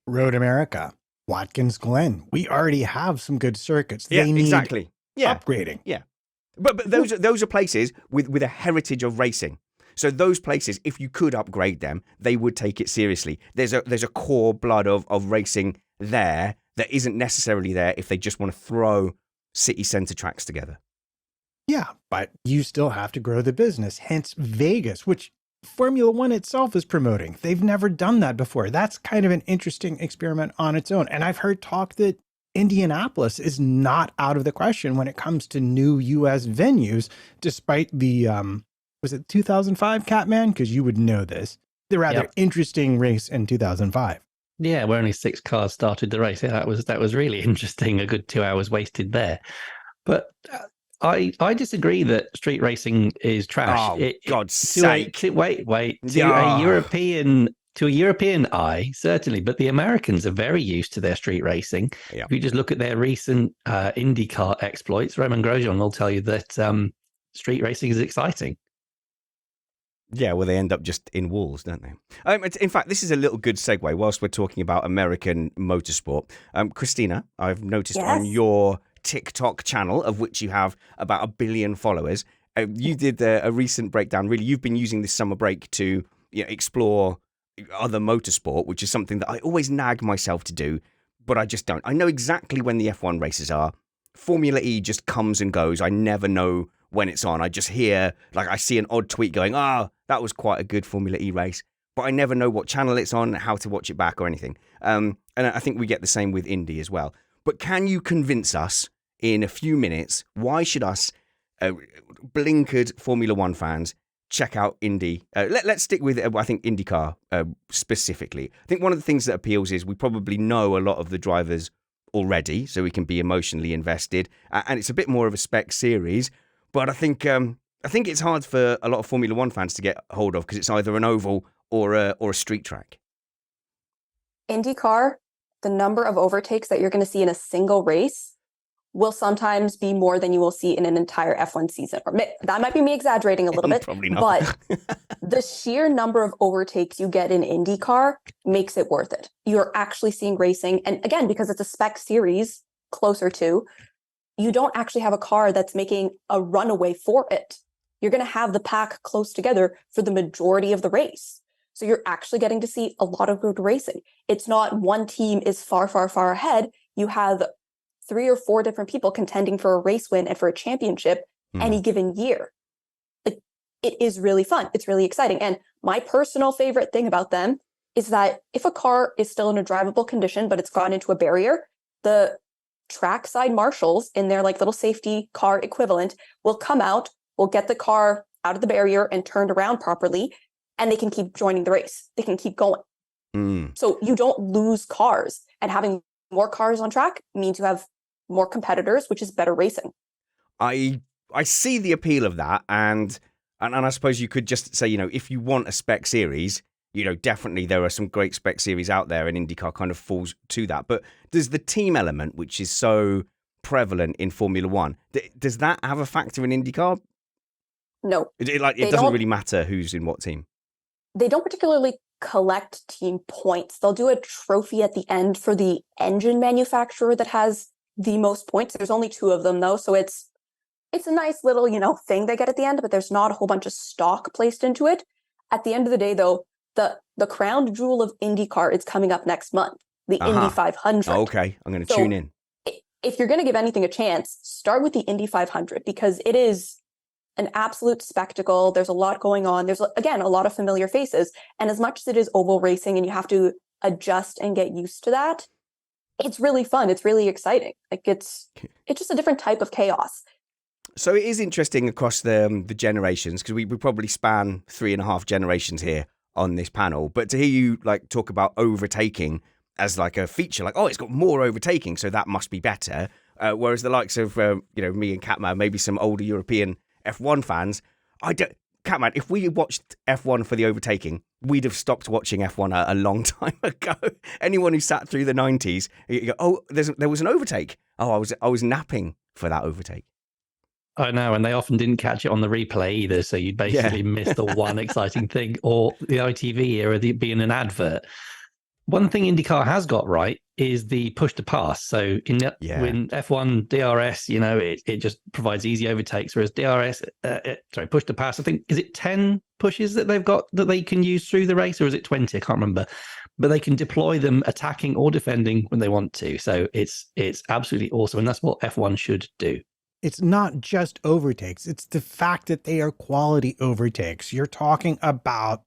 Road America, Watkins Glen. We already have some good circuits. Yeah, They need exactly. Yeah, upgrading. yeah. But those are places with a heritage of racing. So those places, if you could upgrade them, they would take it seriously. There's a core blood of racing there that isn't necessarily there if they just want to throw city centre tracks together. Yeah, but you still have to grow the business. Hence Vegas, which Formula One itself is promoting. They've never done that before. That's kind of an interesting experiment on its own. And I've heard talk that Indianapolis is not out of the question when it comes to new U.S. venues, despite the, was it 2005 Catman? Because you would know this. The rather interesting race in 2005. Yeah, where only 6 cars started the race. Yeah, that was really interesting. A good 2 hours wasted there. But I disagree that street racing is trash. Oh, God's sake. Wait. To a European eye, certainly, but the Americans are very used to their street racing. Yeah. If you just look at their recent IndyCar exploits, Romain Grosjean will tell you that street racing is exciting. Yeah, well, they end up just in walls, don't they? In fact, this is a little good segue whilst we're talking about American motorsport. Christina, I've noticed on your TikTok channel, of which you have about 1 billion followers, you did a recent breakdown. Really, you've been using this summer break to explore other motorsport, which is something that I always nag myself to do, but I just don't. I know exactly when the F1 races are. Formula E just comes and goes. I never know when it's on. I just hear, I see an odd tweet going, that was quite a good Formula E race, but I never know what channel it's on, how to watch it back or anything. And I think we get the same with Indy as well. But can you convince us in a few minutes, why should us blinkered Formula One fans check out Indy? Let's stick with, I think, IndyCar specifically. I think one of the things that appeals is we probably know a lot of the drivers already, so we can be emotionally invested. And it's a bit more of a spec series. But I think it's hard for a lot of Formula One fans to get hold of because it's either an oval or a street track. IndyCar, the number of overtakes that you're going to see in a single race will sometimes be more than you will see in an entire F1 season. Or that might be me exaggerating a little bit, Probably not. but the sheer number of overtakes you get in IndyCar makes it worth it. You're actually seeing racing. And again, because it's a spec series closer to, you don't actually have a car that's making a runaway for it. You're going to have the pack close together for the majority of the race. So you're actually getting to see a lot of good racing. It's not one team is far, far, far ahead. You have 3 or 4 different people contending for a race win and for a championship any given year. Like, it is really fun. It's really exciting. And my personal favorite thing about them is that if a car is still in a drivable condition, but it's gone into a barrier, the trackside marshals in their like little safety car equivalent will come out, will get the car out of the barrier and turned around properly, and they can keep joining the race. They can keep going. So you don't lose cars, and having more cars on track means you have more competitors, which is better racing. I see the appeal of that, and I suppose you could just say, if you want a spec series, definitely there are some great spec series out there, and IndyCar kind of falls to that. But does the team element, which is so prevalent in Formula One, does that have a factor in IndyCar? No. It doesn't really matter who's in what team. They don't particularly collect team points. They'll do a trophy at the end for the engine manufacturer that has the most points. There's only 2 of them though, so it's a nice little, thing they get at the end, but there's not a whole bunch of stock placed into it. At the end of the day though, the crown jewel of IndyCar is coming up next month, the Indy 500. Okay, I'm going to tune in. If you're going to give anything a chance, start with the Indy 500 because it is an absolute spectacle. There's a lot going on. There's, again, a lot of familiar faces. And as much as it is oval racing and you have to adjust and get used to that, it's really fun. It's really exciting. Like it's just a different type of chaos. So it is interesting across the generations, because we probably span 3.5 generations here on this panel. But to hear you talk about overtaking as like a feature, it's got more overtaking, so that must be better. Whereas the likes of me and Catman, maybe some older European F1 fans, Catman, if we watched F1 for the overtaking, we'd have stopped watching F1 a long time ago. Anyone who sat through the 90s, you go, there was an overtake. Oh, I was napping for that overtake. I know, and they often didn't catch it on the replay either, so you'd basically miss the one exciting thing, or the ITV era being an advert. One thing IndyCar has got right is the push to pass. So when F1 DRS, it just provides easy overtakes, whereas push to pass, I think, is it 10 pushes that they've got that they can use through the race, or is it 20? I can't remember. But they can deploy them attacking or defending when they want to. So it's absolutely awesome, and that's what F1 should do. It's not just overtakes. It's the fact that they are quality overtakes. You're talking about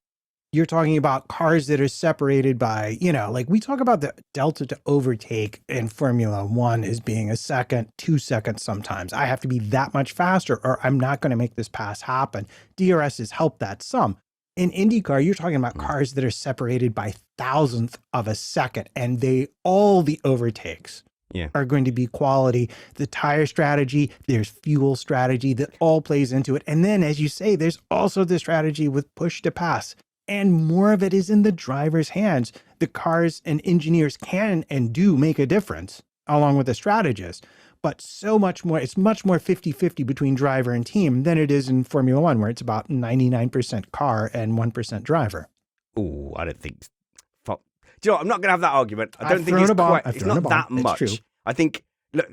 cars that are separated by, we talk about the delta to overtake in Formula One as being 1 second, 2 seconds sometimes. I have to be that much faster or I'm not going to make this pass happen. DRS has helped that some. In IndyCar, you're talking about cars that are separated by thousandth of a second, and all the overtakes are going to be quality. The tire strategy, there's fuel strategy that all plays into it. And then, as you say, there's also the strategy with push to pass. And more of it is in the driver's hands. The cars and engineers can and do make a difference, along with the strategists. But so much more, it's much more 50-50 between driver and team than it is in Formula One, where it's about 99% car and 1% driver. Oh, I don't think... Do you know what? I'm not going to have that argument. I don't think it's quite... It's not that much. I think, look,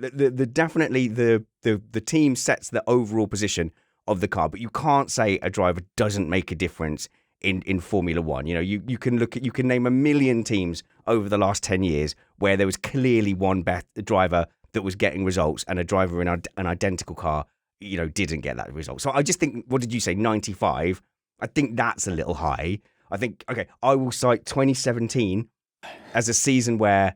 definitely the team sets the overall position of the car, but you can't say a driver doesn't make a difference in Formula One. You can name a million teams over the last 10 years where there was clearly one driver that was getting results and a driver in an identical car, didn't get that result. So I just think, what did you say, 95? I think that's a little high. I think, okay, I will cite 2017 as a season where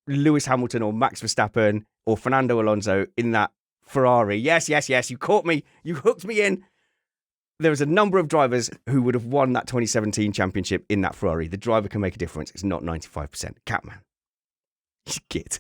Lewis Hamilton or Max Verstappen or Fernando Alonso in that Ferrari. Yes, you caught me. You hooked me in. There was a number of drivers who would have won that 2017 championship in that Ferrari. The driver can make a difference. It's not 95%. Catman. Git.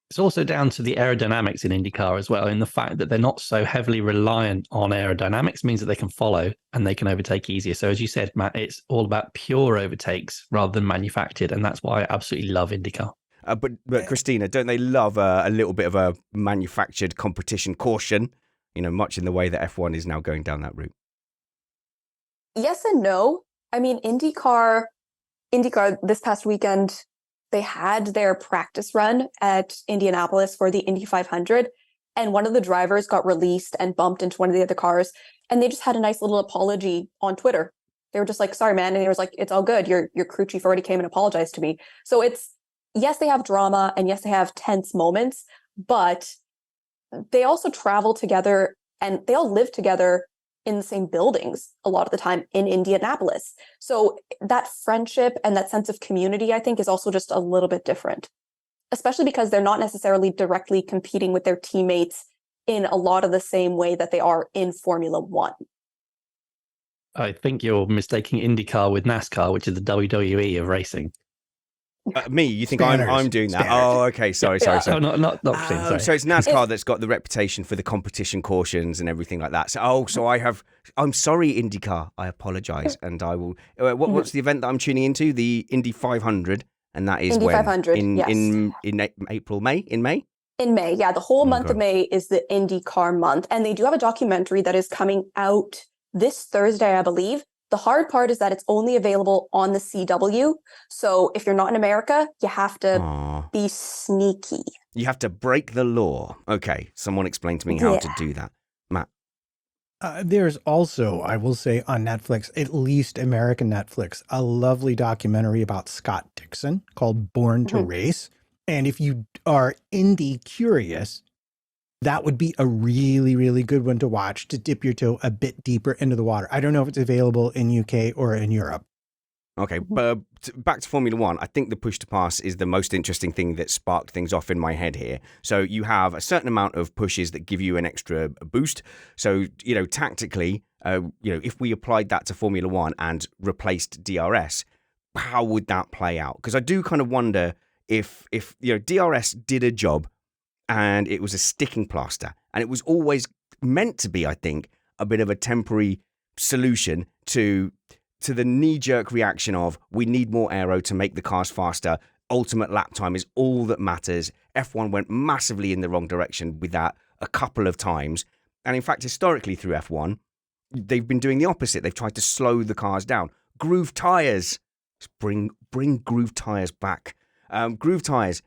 It's also down to the aerodynamics in IndyCar as well, in the fact that they're not so heavily reliant on aerodynamics means that they can follow and they can overtake easier. So as you said, Matt, it's all about pure overtakes rather than manufactured, and that's why I absolutely love IndyCar. But Christina, don't they love a little bit of a manufactured competition caution? Much in the way that F1 is now going down that route. Yes and no. I mean, IndyCar this past weekend, they had their practice run at Indianapolis for the Indy 500, and one of the drivers got released and bumped into one of the other cars, and they just had a nice little apology on Twitter. They were just like, sorry, man. And he was like, it's all good. Your crew chief already came and apologized to me. So yes, they have drama, and yes, they have tense moments, but they also travel together and they all live together in the same buildings a lot of the time in Indianapolis. So that friendship and that sense of community, I think, is also just a little bit different, especially because they're not necessarily directly competing with their teammates in a lot of the same way that they are in Formula One. I think you're mistaking IndyCar with NASCAR, which is the WWE of racing. Me? You think I'm doing that? Oh, okay. Sorry. Oh, not sorry. So it's NASCAR that's got the reputation for the competition cautions and everything like that. I'm sorry, IndyCar. I apologize, and I will. What's the event that I'm tuning into? The Indy 500, and that is Indy when 500, yes. in April, May. In May, yeah. The whole month of May is the IndyCar month, and they do have a documentary that is coming out this Thursday, I believe. The hard part is that it's only available on the CW. So if you're not in America, you have to be sneaky. You have to break the law. Okay, someone explain to me how to do that. Matt? There's also, I will say, on Netflix, at least American Netflix, a lovely documentary about Scott Dixon called Born to Race. And if you are Indy curious, that would be a really, really good one to watch to dip your toe a bit deeper into the water. I don't know if it's available in UK or in Europe. Okay, but back to Formula One, I think the push to pass is the most interesting thing that sparked things off in my head here. So you have a certain amount of pushes that give you an extra boost. So, tactically, if we applied that to Formula One and replaced DRS, how would that play out? Because I do kind of wonder if DRS did a job and it was a sticking plaster, and it was always meant to be, I think, a bit of a temporary solution to the knee-jerk reaction of we need more aero to make the cars faster. Ultimate lap time is all that matters. F1 went massively in the wrong direction with that a couple of times. And in fact, historically through F1, they've been doing the opposite. They've tried to slow the cars down. Groove tyres. Bring groove tyres back. Groove tyres,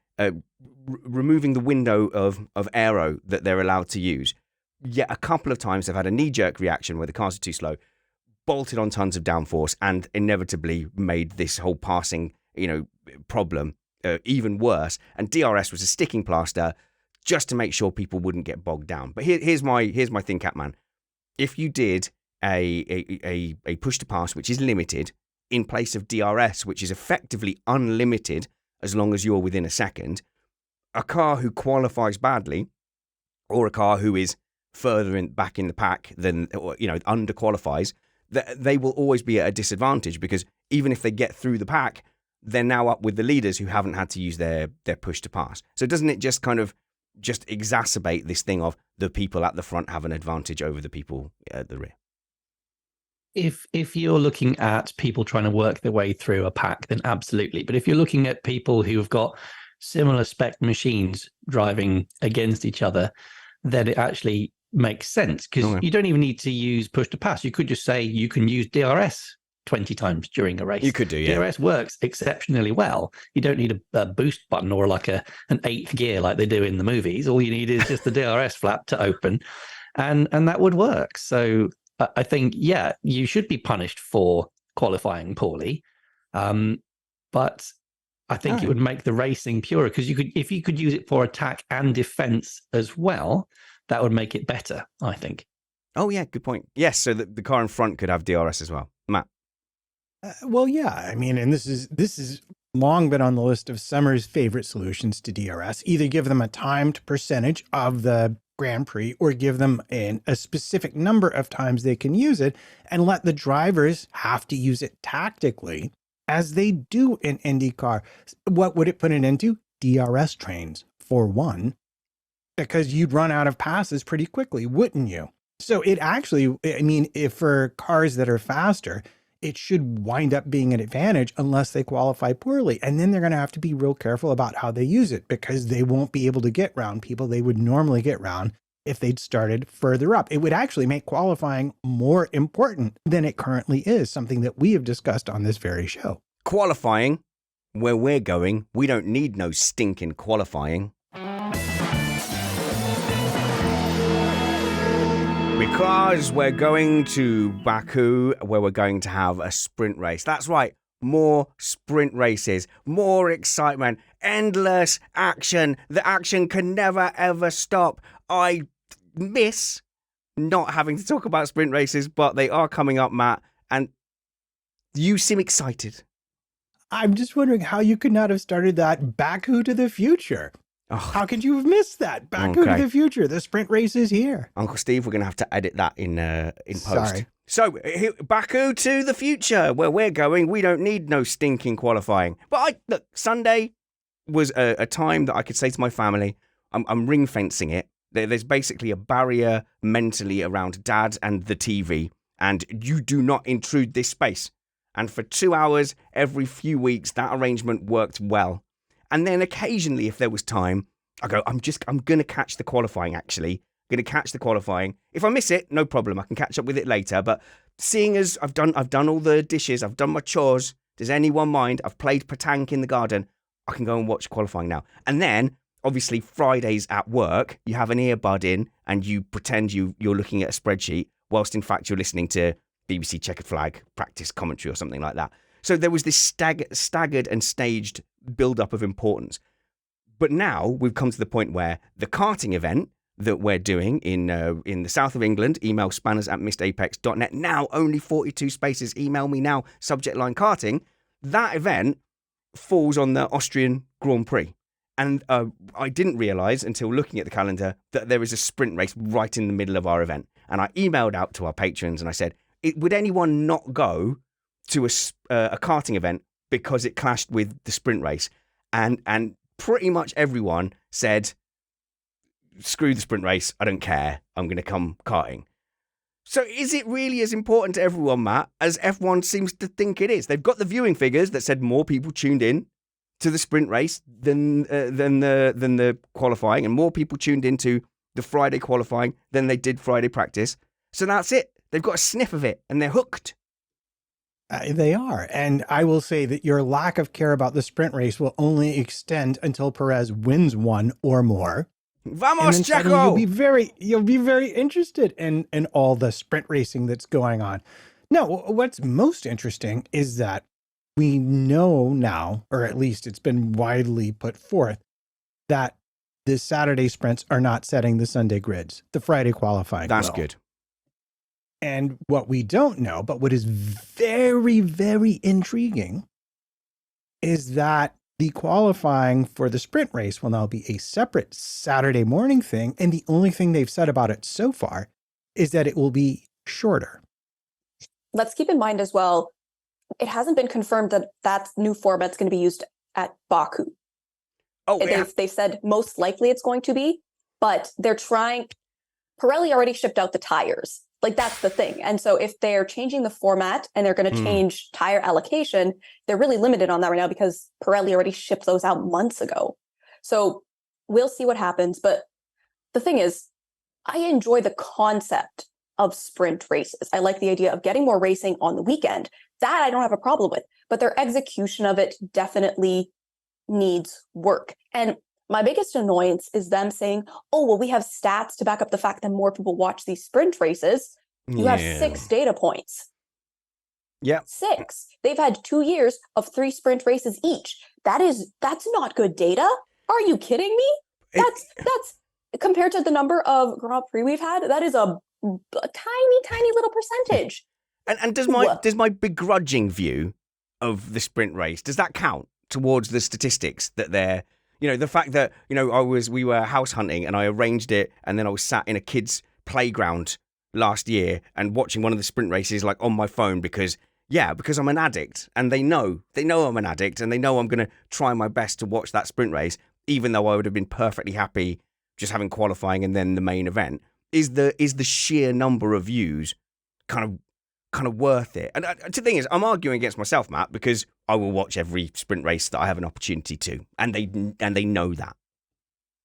removing the window of aero that they're allowed to use. Yet a couple of times they've had a knee-jerk reaction where the cars are too slow, bolted on tons of downforce, and inevitably made this whole passing, problem even worse. And DRS was a sticking plaster just to make sure people wouldn't get bogged down. But here's my thing, Catman. If you did a push to pass, which is limited, in place of DRS, which is effectively unlimited as long as you're within a second, a car who qualifies badly, or a car who is further back in the pack than, underqualifies, they will always be at a disadvantage, because even if they get through the pack, they're now up with the leaders who haven't had to use their push to pass. So doesn't it just kind of just exacerbate this thing of the people at the front have an advantage over the people at the rear? If you're looking at people trying to work their way through a pack, then absolutely. But if you're looking at people who have got similar spec machines driving against each other, then it actually makes sense, because you don't even need to use push to pass. You could just say you can use DRS 20 times during a race. You could do, yeah. DRS works exceptionally well. You don't need a boost button or like an eighth gear like they do in the movies. All you need is just the DRS flap to open, and that would work. So I think, yeah, you should be punished for qualifying poorly, but I think it would make the racing purer, because if you could use it for attack and defense as well, that would make it better, I think. Oh, yeah, good point. Yes, so the car in front could have DRS as well. Matt? Well, yeah, I mean, and this is long been on the list of Summer's favorite solutions to DRS. Either give them a timed percentage of the Grand Prix, or give them a specific number of times they can use it, and let the drivers have to use it tactically, as they do in IndyCar. What would it put it into? DRS trains, for one, because you'd run out of passes pretty quickly, wouldn't you? So it actually, I mean, if for cars that are faster, it should wind up being an advantage unless they qualify poorly. And then they're going to have to be real careful about how they use it, because they won't be able to get round people they would normally get round if they'd started further up. It would actually make qualifying more important than it currently is, something that we have discussed on this very show. Qualifying, where we're going, we don't need no stinking qualifying. Because we're going to Baku, where we're going to have a sprint race. That's right, more sprint races, more excitement, endless action. The action can never, ever stop. I miss not having to talk about sprint races, but they are coming up, Matt, and you seem excited. I'm just wondering how you could not have started that Baku to the future. Oh, How could you have missed that? Baku Okay. to the future. The sprint race is here. Uncle Steve, we're going to have to edit that in post. Sorry. So, Baku to the future, where we're going, we don't need no stinking qualifying. But look, Sunday was a time that I could say to my family, I'm ring fencing it. There's basically a barrier mentally around Dad and the TV, and you do not intrude this space. And for 2 hours every few weeks, that arrangement worked well. And then occasionally, if there was time, I go, I'm going to catch the qualifying, actually. Going to catch the qualifying. If I miss it, no problem. I can catch up with it later. But seeing as I've done all the dishes, I've done my chores, does anyone mind? I've played petanque in the garden. I can go and watch qualifying now. And then, obviously, Fridays at work, you have an earbud in and you pretend you're looking at a spreadsheet, whilst in fact you're listening to BBC Checkered Flag practice commentary or something like that. So there was this staggered and staged build-up of importance. But now we've come to the point where the karting event that we're doing in the south of England, email spanners@missedapex.net. Now only 42 spaces. Email me now, subject line karting. That event falls on the Austrian Grand Prix. And I didn't realise until looking at the calendar that there is a sprint race right in the middle of our event. And I emailed out to our patrons and I said, would anyone not go to a karting event because it clashed with the sprint race? And pretty much everyone said, screw the sprint race, I don't care, I'm going to come karting. So is it really as important to everyone, Matt, as F1 seems to think it is? They've got the viewing figures that said more people tuned in to the sprint race than the qualifying, and more people tuned into the Friday qualifying than they did Friday practice. So that's it. They've got a sniff of it and they're hooked. They are. And I will say that your lack of care about the sprint race will only extend until Perez wins one or more. Vamos, and then suddenly Checo! you'll be very interested in all the sprint racing that's going on. No, what's most interesting is that we know now, or at least it's been widely put forth, that the Saturday sprints are not setting the Sunday grids. The Friday qualifying That's will. good. And what we don't know, but what is very, very intriguing, is that the qualifying for the sprint race will now be a separate Saturday morning thing. And the only thing they've said about it so far is that it will be shorter. Let's keep in mind as well, it hasn't been confirmed that that new format's going to be used at Baku. Oh, yeah. They've said most likely it's going to be, but they're trying. Pirelli already shipped out the tires. Like, that's the thing. And so if they're changing the format and they're going to change tire allocation, they're really limited on that right now because Pirelli already shipped those out months ago. So we'll see what happens. But the thing is, I enjoy the concept of sprint races. I like the idea of getting more racing on the weekend. That I don't have a problem with. But their execution of it definitely needs work. And my biggest annoyance is them saying, oh, well, we have stats to back up the fact that more people watch these sprint races. You have 6 data points. Yeah. 6. They've had 2 years of 3 sprint races each. That's not good data. Are you kidding me? That's compared to the number of Grand Prix we've had, that is a tiny little percentage. And does my begrudging view of the sprint race, does that count towards the statistics that they're, the fact that, we were house hunting and I arranged it and then I was sat in a kid's playground last year and watching one of the sprint races like on my phone because I'm an addict, and they know I'm an addict, and they know I'm going to try my best to watch that sprint race, even though I would have been perfectly happy just having qualifying and then the main event. Is the sheer number of views kind of kind of worth it. And the thing is, I'm arguing against myself, Matt, because I will watch every sprint race that I have an opportunity to, and they know that.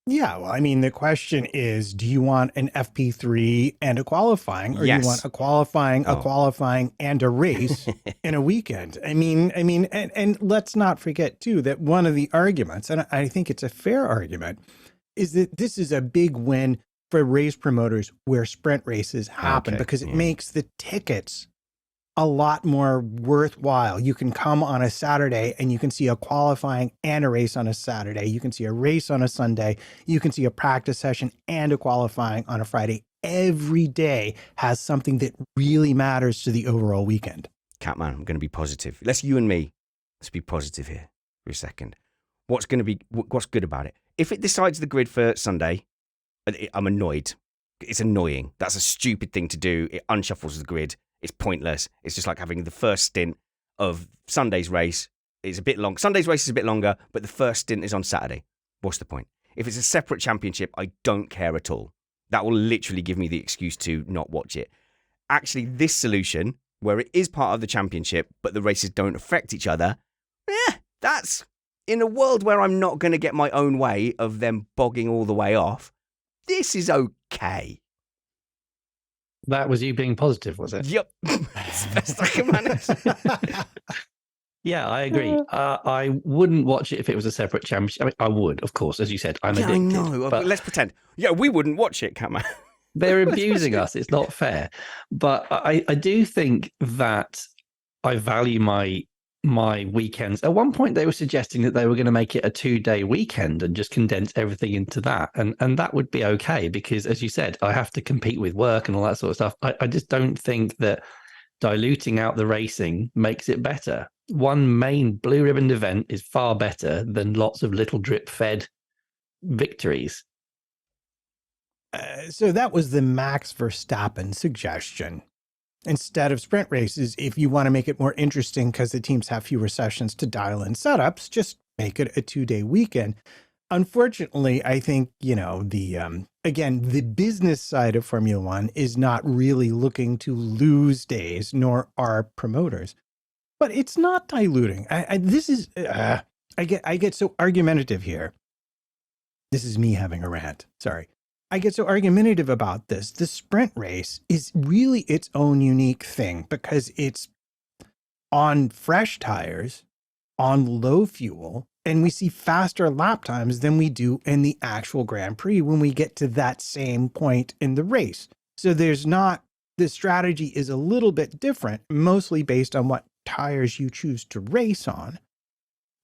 Yeah, well, I mean, the question is, do you want an FP3 and a qualifying, or Yes. you want a qualifying, Oh. a qualifying, and a race in a weekend? I mean, and let's not forget too that one of the arguments, and I think it's a fair argument, is that this is a big win for race promoters where sprint races happen, Okay, because it yeah. makes the tickets a lot more worthwhile. You can come on a Saturday and you can see a qualifying and a race on a Saturday. You can see a race on a Sunday. You can see a practice session and a qualifying on a Friday. Every day has something that really matters to the overall weekend. Catman, I'm going to be positive. Let's be positive here for a second. What's good about it? If it decides the grid for Sunday, I'm annoyed. It's annoying. That's a stupid thing to do. It unshuffles the grid. It's pointless. It's just like having the first stint of Sunday's race is a bit long. Sunday's race is a bit longer, but the first stint is on Saturday. What's the point? If it's a separate championship, I don't care at all. That will literally give me the excuse to not watch it. Actually, this solution, where it is part of the championship, but the races don't affect each other, that's in a world where I'm not going to get my own way of them bogging all the way off. This is okay. That was you being positive, was it? Yep. It's the best I can manage. Yeah, I agree. I wouldn't watch it if it was a separate championship. I mean, I would, of course, as you said. I'm Yeah, addicted. I know. But Let's pretend. Yeah, we wouldn't watch it, Catman. they're abusing us. It's not fair. But I do think that I value my weekends. At one point, they were suggesting that they were going to make it a 2-day weekend and just condense everything into that. And that would be okay because, as you said, I have to compete with work and all that sort of stuff. I just don't think that diluting out the racing makes it better. One main blue ribbon event is far better than lots of little drip fed victories. So that was the Max Verstappen suggestion. Instead of sprint races, if you want to make it more interesting because the teams have fewer sessions to dial in setups, just make it a 2-day weekend. Unfortunately, I think, again, the business side of Formula One is not really looking to lose days, nor are promoters. But it's not diluting. I get so argumentative here. This is me having a rant. Sorry. I get so argumentative about this. The sprint race is really its own unique thing because it's on fresh tires, on low fuel, and we see faster lap times than we do in the actual Grand Prix when we get to that same point in the race. So the strategy is a little bit different, mostly based on what tires you choose to race on.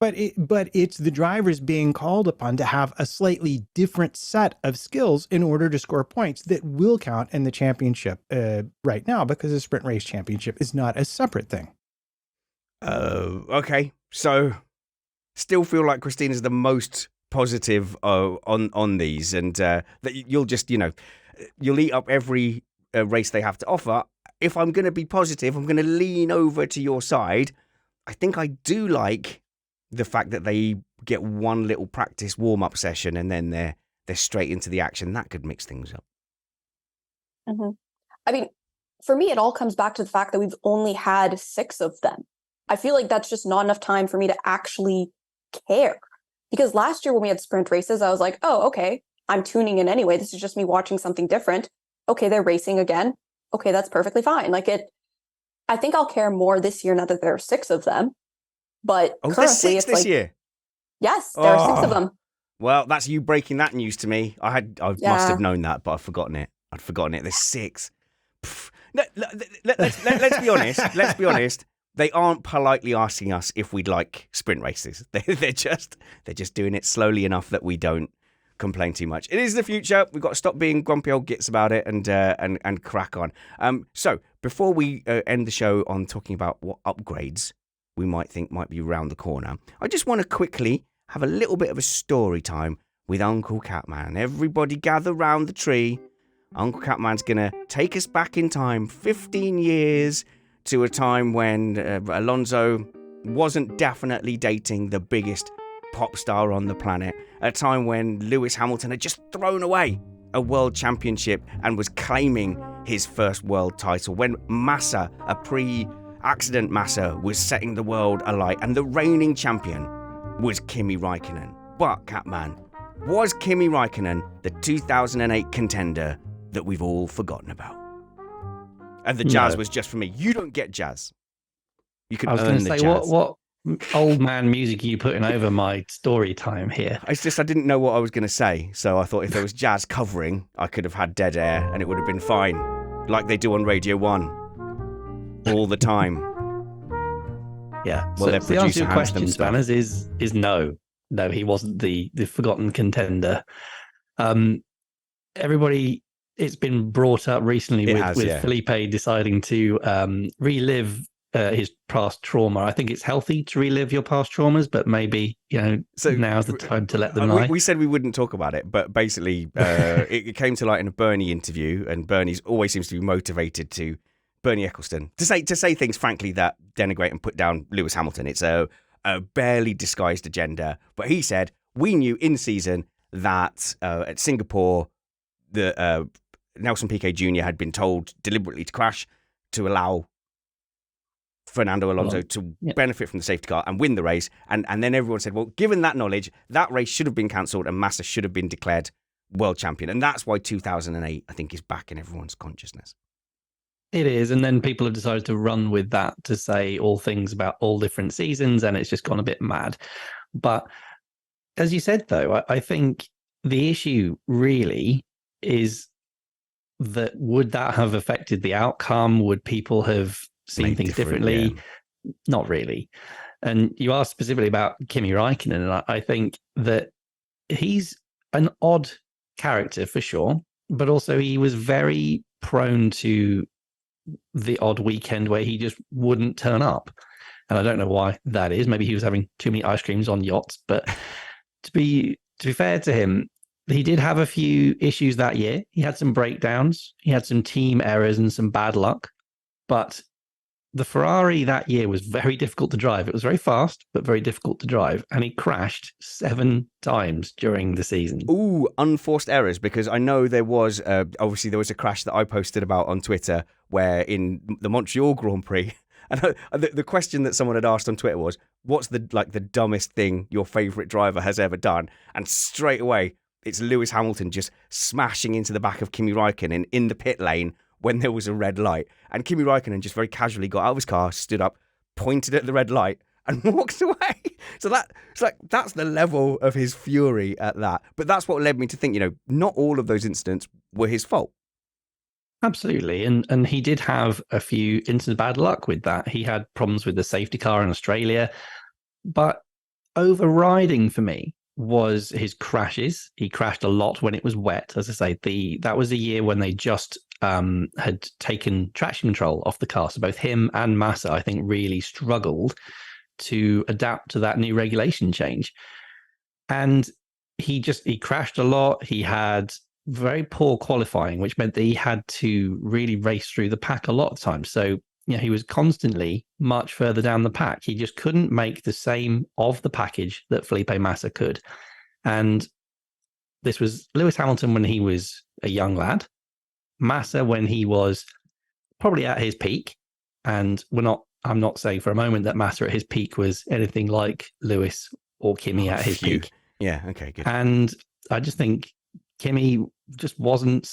But it's the drivers being called upon to have a slightly different set of skills in order to score points that will count in the championship right now, because the sprint race championship is not a separate thing. Okay. So still feel like Christina's the most positive on these, and that you'll just, you'll eat up every race they have to offer. If I'm going to be positive, I'm going to lean over to your side. I think I do like the fact that they get one little practice warm-up session and then they're straight into the action. That could mix things up. Mm-hmm. I mean, for me, it all comes back to the fact that we've only had 6 of them. I feel like that's just not enough time for me to actually care. Because last year when we had sprint races, I was like, oh, okay, I'm tuning in anyway. This is just me watching something different. Okay, they're racing again. Okay, that's perfectly fine. I think I'll care more this year now that there are 6 of them. But there's currently, 6 this year? Yes, there are 6 of them. Well, that's you breaking that news to me. I must have known that, but I've forgotten it. There's 6. Let's be honest. Let's be honest. They aren't politely asking us if we'd like sprint races. They're just doing it slowly enough that we don't complain too much. It is the future. We've got to stop being grumpy old gits about it and crack on. So before we end the show on talking about what upgrades we might think might be around the corner, I just want to quickly have a little bit of a story time with Uncle Catman. Everybody gather round the tree. Uncle Catman's going to take us back in time 15 years to a time when Alonso wasn't definitely dating the biggest pop star on the planet, a time when Lewis Hamilton had just thrown away a world championship and was claiming his first world title, when Massa, a pre-accident Massa, was setting the world alight, and the reigning champion was Kimi Raikkonen. But, Catman, was Kimi Raikkonen the 2008 contender that we've all forgotten about? And the jazz was just for me. You don't get jazz. You can earn the jazz. What old man music are you putting over my story time here? It's just I didn't know what I was going to say. So I thought if there was jazz covering, I could have had dead air and it would have been fine. Like they do on Radio 1. All the time. Yeah. Well, so their the answer to producer your hands question, them stuff. Spanners, is no. No, he wasn't the forgotten contender. Everybody, it's been brought up recently with Felipe deciding to relive his past trauma. I think it's healthy to relive your past traumas, but maybe, now's the time to let them lie. We said we wouldn't talk about it, but basically it came to light in a Bernie interview, and Bernie's always seems to be motivated to, Bernie Ecclestone, to say things, frankly, that denigrate and put down Lewis Hamilton. It's a barely disguised agenda. But he said, we knew in season that at Singapore, the Nelson Piquet Jr. had been told deliberately to crash to allow Fernando Alonso to benefit from the safety car and win the race. And then everyone said, well, given that knowledge, that race should have been cancelled and Massa should have been declared world champion. And that's why 2008, I think, is back in everyone's consciousness. It is. And then people have decided to run with that to say all things about all different seasons, and it's just gone a bit mad. But as you said, though, I think the issue really is that would that have affected the outcome? Would people have seen things differently? Yeah. Not really. And you asked specifically about Kimi Raikkonen, and I think that he's an odd character for sure, but also he was very prone to the odd weekend where he just wouldn't turn up. And I don't know why that is. Maybe he was having too many ice creams on yachts. But to be fair to him, he did have a few issues that year. He had some breakdowns. He had some team errors and some bad luck. But the Ferrari that year was very difficult to drive. It was very fast, but very difficult to drive. And he crashed 7 times during the season. Ooh, unforced errors, because I know there was, obviously there was a crash that I posted about on Twitter where in the Montreal Grand Prix, and the question that someone had asked on Twitter was, what's the dumbest thing your favourite driver has ever done? And straight away, it's Lewis Hamilton just smashing into the back of Kimi Raikkonen in the pit lane when there was a red light. And Kimi Raikkonen just very casually got out of his car, stood up, pointed at the red light, and walked away. So that's the level of his fury at that. But that's what led me to think, not all of those incidents were his fault. Absolutely. And he did have a few instances of bad luck with that. He had problems with the safety car in Australia. But overriding for me was his crashes. He crashed a lot when it was wet. As I say, that was a year when they just had taken traction control off the car. So both him and Massa, I think, really struggled to adapt to that new regulation change. And he crashed a lot. He had very poor qualifying, which meant that he had to really race through the pack a lot of times. So he was constantly much further down the pack. He just couldn't make the same of the package that Felipe Massa could. And this was Lewis Hamilton when he was a young lad, Massa when he was probably at his peak. And I'm not saying for a moment that Massa at his peak was anything like Lewis or Kimi at his peak. Yeah, okay, good. And I just think Kimi just wasn't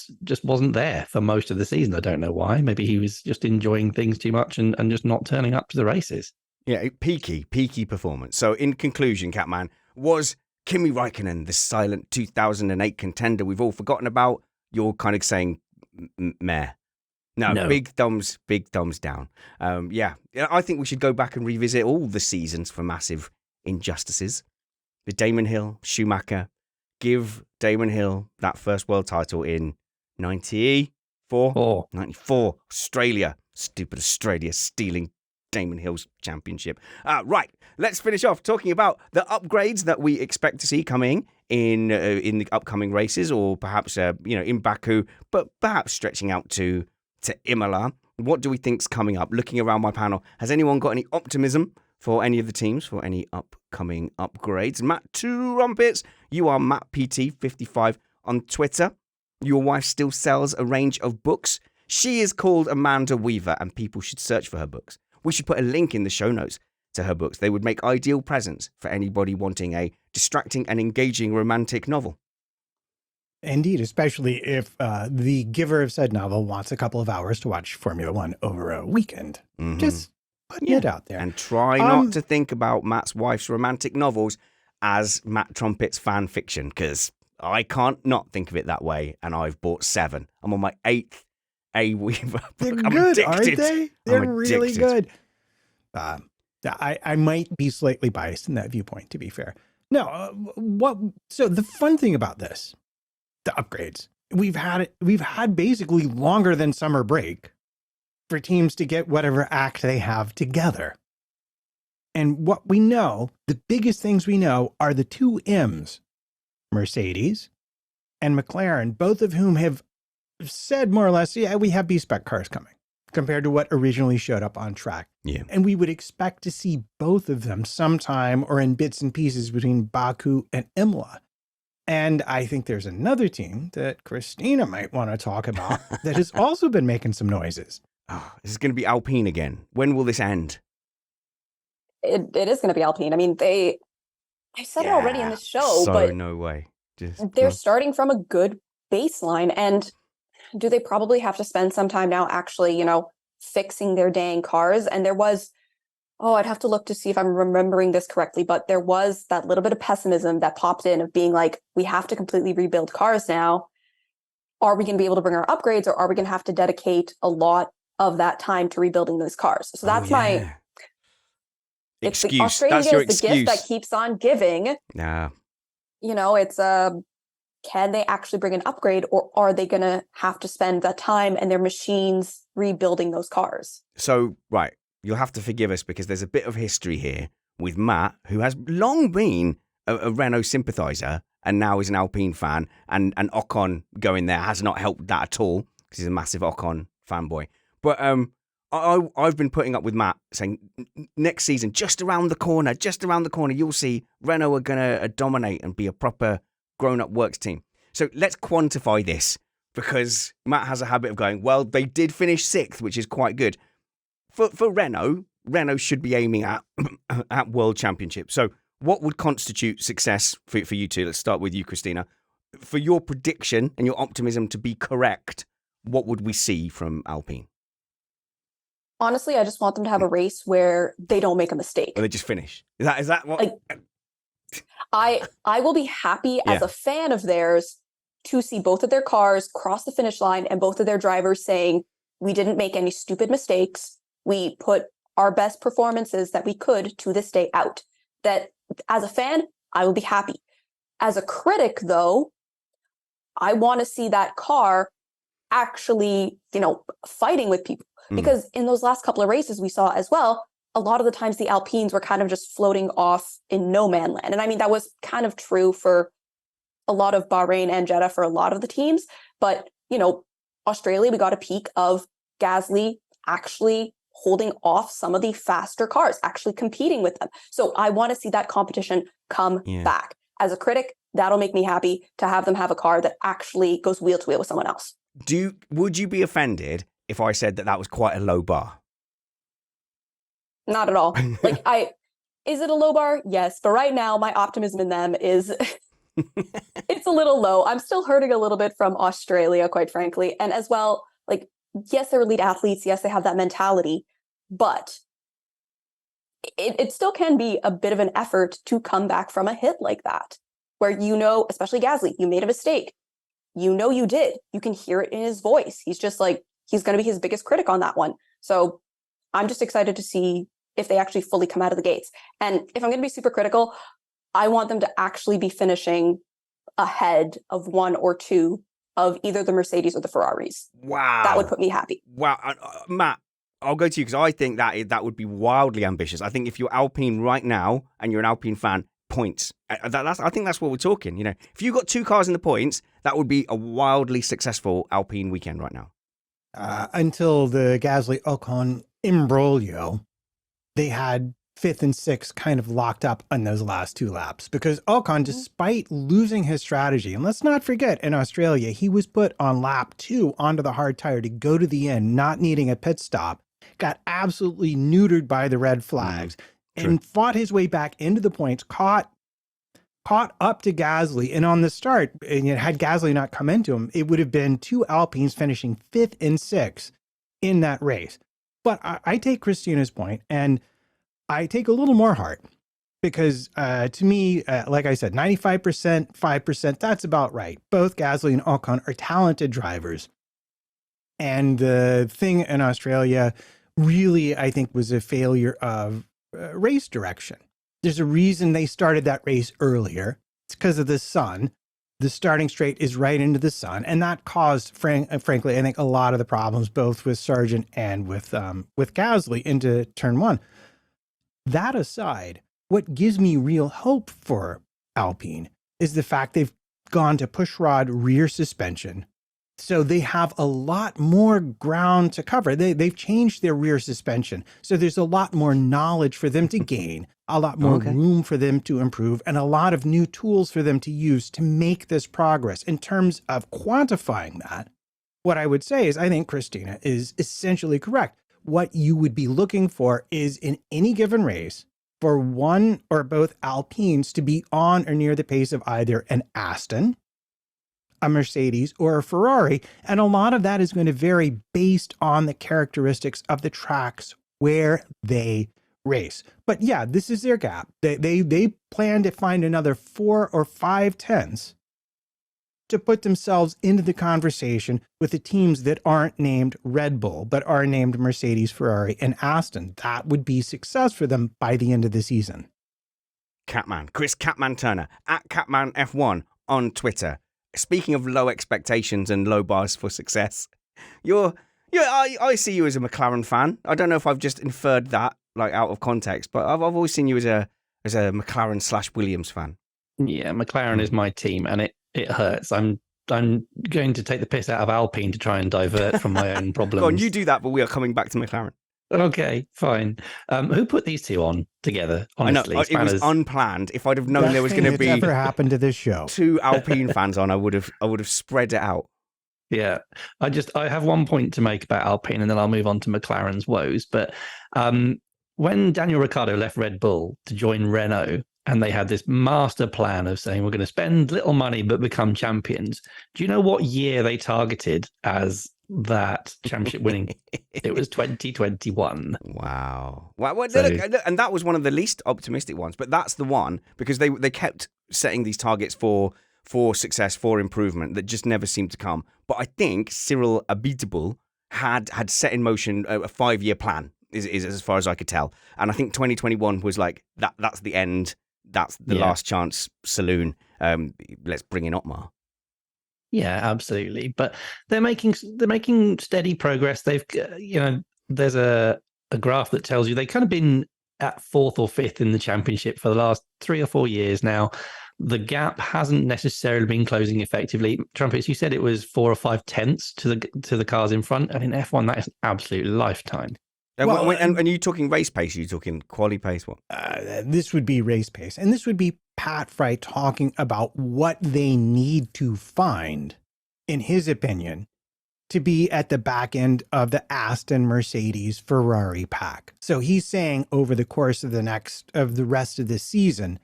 there for most of the season. I don't know why. Maybe he was just enjoying things too much and just not turning up to the races. Yeah, peaky performance. So in conclusion, Catman, was Kimi Raikkonen the silent 2008 contender we've all forgotten about? You're kind of saying meh. No, big thumbs down. I think we should go back and revisit all the seasons for massive injustices. The Damon Hill, Schumacher. Give Damon Hill that first world title in 94. 94. Australia. Stupid Australia stealing Damon Hill's championship. Right. Let's finish off talking about the upgrades that we expect to see coming in the upcoming races, or perhaps in Baku, but perhaps stretching out to Imola. What do we think's coming up? Looking around my panel, has anyone got any optimism for any of the teams for any upcoming upgrades? Matt Two Rumpets, you are Matt PT55 on Twitter. Your wife still sells a range of books. She is called Amanda Weaver, and people should search for her books. We should put a link in the show notes to her books. They would make ideal presents for anybody wanting a distracting and engaging romantic novel. Indeed, especially if the giver of said novel wants a couple of hours to watch Formula One over a weekend. Mhm. Just putting it out there. And try not to think about Matt's wife's romantic novels as Matt Trumpet's fan fiction, because I can't not think of it that way, and I've bought 7. I'm on my 8th A. Weaver book. They're I'm good, addicted. aren't they? They're I'm really addicted. good. I might be slightly biased in that viewpoint, to be fair. No, so the fun thing about this, the upgrades, we've had basically longer than summer break for teams to get whatever act they have together. And what we know, the biggest things we know are the 2 M's, Mercedes and McLaren, both of whom have said more or less, yeah, we have B-spec cars coming compared to what originally showed up on track. Yeah. And we would expect to see both of them sometime or in bits and pieces between Baku and Imola. And I think there's another team that Christina might want to talk about that has also been making some noises. Oh, this is going to be Alpine again. When will this end? It is going to be Alpine. I mean, I said it already in the show, so but no way. they're starting from a good baseline. And do they probably have to spend some time now actually, fixing their dang cars? And there was, I'd have to look to see if I'm remembering this correctly, but there was that little bit of pessimism that popped in of being like, we have to completely rebuild cars now. Are we going to be able to bring our upgrades, or are we going to have to dedicate a lot of that time to rebuilding those cars? So that's my excuse. Australia That's your is the gift that excuse. keeps on giving. Nah. It's can they actually bring an upgrade, or are they going to have to spend that time and their machines rebuilding those cars? So, right, you'll have to forgive us because there's a bit of history here with Matt, who has long been a Renault sympathizer and now is an Alpine fan, and Ocon going there has not helped that at all because he's a massive Ocon fanboy. But I've been putting up with Matt saying next season, just around the corner, you'll see Renault are going to dominate and be a proper grown-up works team. So let's quantify this, because Matt has a habit of going, well, they did finish 6th, which is quite good. For Renault should be aiming at World Championship. So what would constitute success for you two? Let's start with you, Christina. For your prediction and your optimism to be correct, what would we see from Alpine? Honestly, I just want them to have a race where they don't make a mistake. Or they just finish? Is that what? I will be happy as a fan of theirs to see both of their cars cross the finish line and both of their drivers saying, we didn't make any stupid mistakes. We put our best performances that we could to this day out. That as a fan, I will be happy. As a critic, though, I want to see that car actually, fighting with people. Because in those last couple of races we saw as well, a lot of the times the Alpines were kind of just floating off in no man land. And I mean, that was kind of true for a lot of Bahrain and Jeddah for a lot of the teams. But, Australia, we got a peak of Gasly actually holding off some of the faster cars, actually competing with them. So I want to see that competition come back. As a critic, that'll make me happy to have them have a car that actually goes wheel to wheel with someone else. Would you be offended if I said that was quite a low bar? Not at all. Is it a low bar? Yes. But right now, my optimism in them is it's a little low. I'm still hurting a little bit from Australia, quite frankly. And as well, yes, they're elite athletes. Yes, they have that mentality, but it still can be a bit of an effort to come back from a hit like that, where, especially Gasly, you made a mistake. You did. You can hear it in his voice. He's just he's going to be his biggest critic on that one. So I'm just excited to see if they actually fully come out of the gates. And if I'm going to be super critical, I want them to actually be finishing ahead of 1 or 2 of either the Mercedes or the Ferraris. Wow. That would put me happy. Wow. Matt, I'll go to you because I think that would be wildly ambitious. I think if you're Alpine right now and you're an Alpine fan, points. I think that's what we're talking. If you got 2 cars in the points, that would be a wildly successful Alpine weekend right now. Until the Gasly Ocon imbroglio, they had fifth and sixth kind of locked up on those last two laps because Ocon, despite losing his strategy, and let's not forget in Australia, he was put on lap 2 onto the hard tire to go to the end, not needing a pit stop, got absolutely neutered by the red flags and fought his way back into the points, caught up to Gasly. And on the start, and had Gasly not come into him, it would have been 2 Alpines finishing 5th and 6th in that race. But I take Christina's point and I take a little more heart because to me, like I said, 95%, 5%, that's about right. Both Gasly and Ocon are talented drivers. And the thing in Australia really, I think, was a failure of race direction. There's a reason they started that race earlier. It's because of the sun. The starting straight is right into the sun. And that caused, frankly, I think a lot of the problems, both with Sargent and with Gasly into turn 1. That aside, what gives me real hope for Alpine is the fact they've gone to pushrod rear suspension. So they have a lot more ground to cover. They've changed their rear suspension. So there's a lot more knowledge for them to gain, a lot more room for them to improve, and a lot of new tools for them to use to make this progress. In terms of quantifying that, what I would say is I think Christina is essentially correct. What you would be looking for is in any given race for one or both Alpines to be on or near the pace of either an Aston, a Mercedes, or a Ferrari. And a lot of that is going to vary based on the characteristics of the tracks where they race. But yeah, this is their gap. They plan to find another 4 or 5 tenths to put themselves into the conversation with the teams that aren't named Red Bull, but are named Mercedes, Ferrari, and Aston. That would be success for them by the end of the season. Catman, Chris Catman Turner, at Catman F1 on Twitter. Speaking of low expectations and low bars for success, I see you as a McLaren fan. I don't know if I've just inferred that like out of context, but I've always seen you as a McLaren / Williams fan. Yeah, McLaren is my team, and it hurts. I'm going to take the piss out of Alpine to try and divert from my own problems. Go on, you do that, but we are coming back to McLaren. Okay, fine. Who put these two on together? Honestly, I know, it was unplanned. If I'd have known there was going to be ever happened to this show, 2 Alpine fans on, I would have spread it out. Yeah, I have one point to make about Alpine, and then I'll move on to McLaren's woes. But when Daniel Ricciardo left Red Bull to join Renault, and they had this master plan of saying we're going to spend little money but become champions. Do you know what year they targeted as that championship winning? It was 2021. Wow. Well, and that was one of the least optimistic ones, but that's the one because they kept setting these targets for success, for improvement that just never seemed to come. But I think Cyril Abiteboul had set in motion a 5-year plan, is as far as I could tell. And I think 2021 was like that's the end. That's the last chance saloon. Let's bring in Otmar. Yeah, absolutely. But they're making steady progress. They've, there's a graph that tells you they've kind of been at 4th or 5th in the championship for the last 3 or 4 years now. The gap hasn't necessarily been closing effectively. Trumpets, you said it was 4 or 5 tenths to the cars in front, and in F1 that is an absolute lifetime. And are you talking race pace? Are you talking quali pace? What? This would be race pace. And this would be Pat Fry talking about what they need to find, in his opinion, to be at the back end of the Aston Mercedes Ferrari pack. So he's saying over the course of the rest of the season,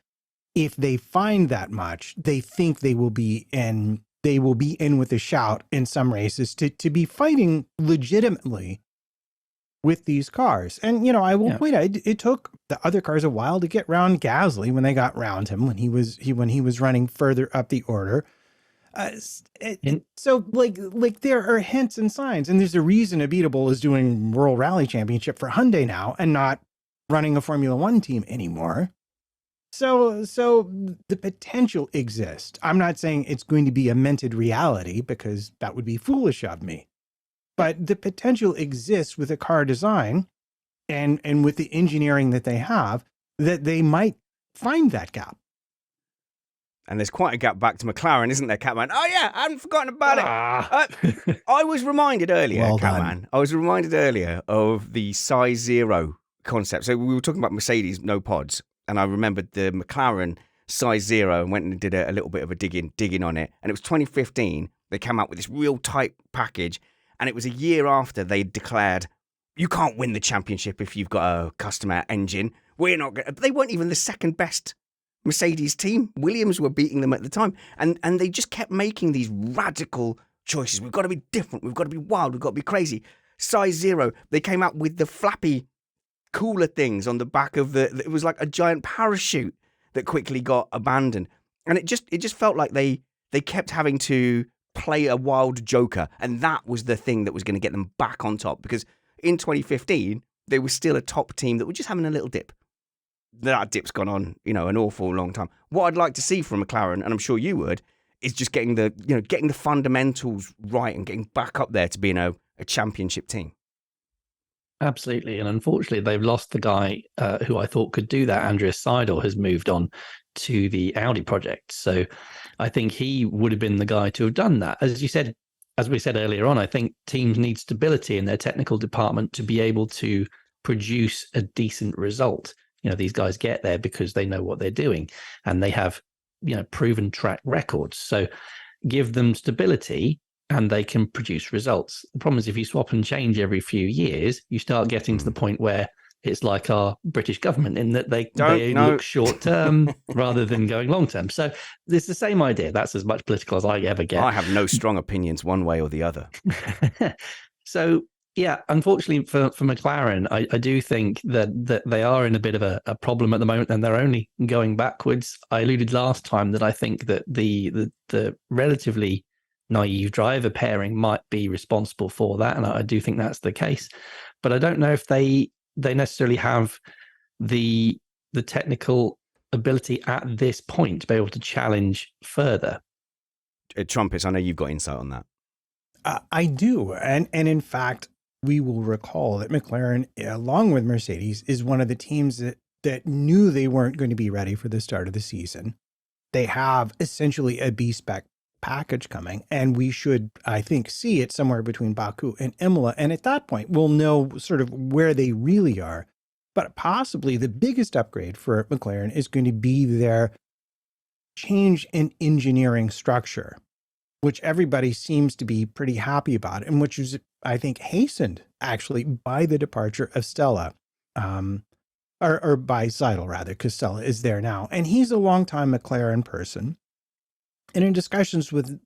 if they find that much, they think they will be in with a shout in some races to be fighting legitimately with these cars. And, I will point out, it took the other cars a while to get round Gasly when they got round him, when he was running further up the order. So there are hints and signs, and there's a reason Abiteboul is doing World Rally Championship for Hyundai now and not running a Formula One team anymore. So the potential exists. I'm not saying it's going to be a mented reality because that would be foolish of me. But the potential exists with a car design and with the engineering that they have, that they might find that gap. And there's quite a gap back to McLaren, isn't there, Catman? Oh, yeah, I hadn't forgotten about it. I was reminded earlier, Catman, I was reminded earlier of the size 0 concept. So we were talking about Mercedes, no pods, and I remembered the McLaren size 0 and went and did a little bit of a digging on it. And it was 2015. They came out with this real tight package, and it was a year after they declared, you can't win the championship if you've got a customer engine. We're not going. They weren't even the second best Mercedes team. Williams were beating them at the time, and they just kept making these radical choices. We've got to be different. We've got to be wild. We've got to be crazy. Size 0. They came out with the flappy, cooler things on the back of it was like a giant parachute that quickly got abandoned, and it just felt like they kept having to play a wild joker, and that was the thing that was going to get them back on top, because in 2015 they were still a top team that were just having a little dip. That dip's gone on, an awful long time. What I'd like to see from McLaren, and I'm sure you would, is just getting the fundamentals right and getting back up there to being a championship team. Absolutely. And unfortunately, they've lost the guy who I thought could do that. Andreas Seidel has moved on to the Audi project. So I think he would have been the guy to have done that. As we said earlier on, I think teams need stability in their technical department to be able to produce a decent result. These guys get there because they know what they're doing and they have, proven track records. So give them stability and they can produce results. The problem is if you swap and change every few years, you start getting to the point where it's like our British government in that they look short term rather than going long term. So it's the same idea. That's as much political as I ever get. I have no strong opinions one way or the other. So, yeah, unfortunately for McLaren, I do think that they are in a bit of a problem at the moment, and they're only going backwards. I alluded last time that I think that the relatively naive driver pairing might be responsible for that, and I do think that's the case. But I don't know if they necessarily have the technical ability at this point to be able to challenge further. Trumpets, I know you've got insight on that. I do, and in fact, we will recall that McLaren, along with Mercedes, is one of the teams that knew they weren't going to be ready for the start of the season. They have essentially a B-spec package coming, and we should, I think, see it somewhere between Baku and Imola. And at that point, we'll know sort of where they really are. But possibly the biggest upgrade for McLaren is going to be their change in engineering structure, which everybody seems to be pretty happy about, and which is, I think, hastened actually by the departure of Stella, or by Seidel rather, because Stella is there now, and he's a longtime McLaren person. And in discussions with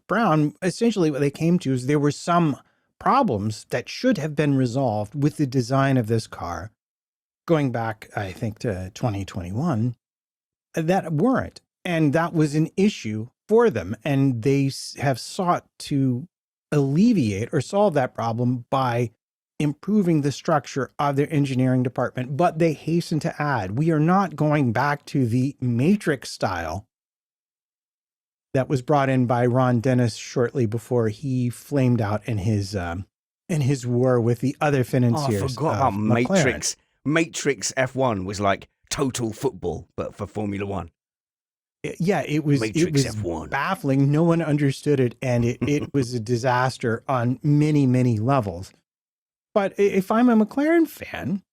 Brown, essentially what they came to is there were some problems that should have been resolved with the design of this car, going back, I think, to 2021, that weren't, and that was an issue for them, and they have sought to alleviate or solve that problem by improving the structure of their engineering department. But they hasten to add, we are not going back to the Matrix style that was brought in by Ron Dennis shortly before he flamed out in his war with the other financiers. I forgot about Matrix. Matrix F1 was like total football, but for Formula One. Yeah, it was F1. Baffling. No one understood it, and it was a disaster on many, many levels. But if I'm a McLaren fan,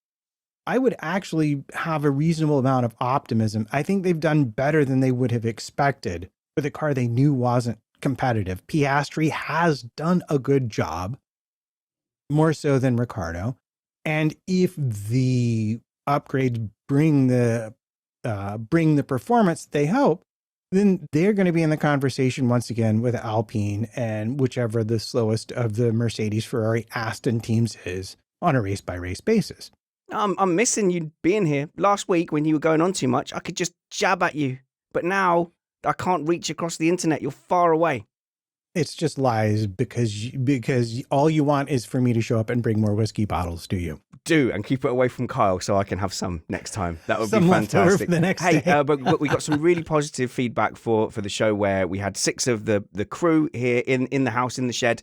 I would actually have a reasonable amount of optimism. I think they've done better than they would have expected with a car they knew wasn't competitive. Piastri has done a good job, more so than Ricciardo. And if the upgrades bring the performance they hope, then they're going to be in the conversation once again with Alpine and whichever the slowest of the Mercedes, Ferrari, Aston teams is on a race-by-race basis. I'm missing you being here. Last week when you were going on too much, I could just jab at you. But now I can't reach across the internet. You're far away. It's just lies because all you want is for me to show up and bring more whiskey bottles to you. Do, and keep it away from Kyle so I can have some next time. That would Some be left over fantastic. for the next day. But we got some really positive feedback for the show where we had 6 of the crew here in the house, in the shed,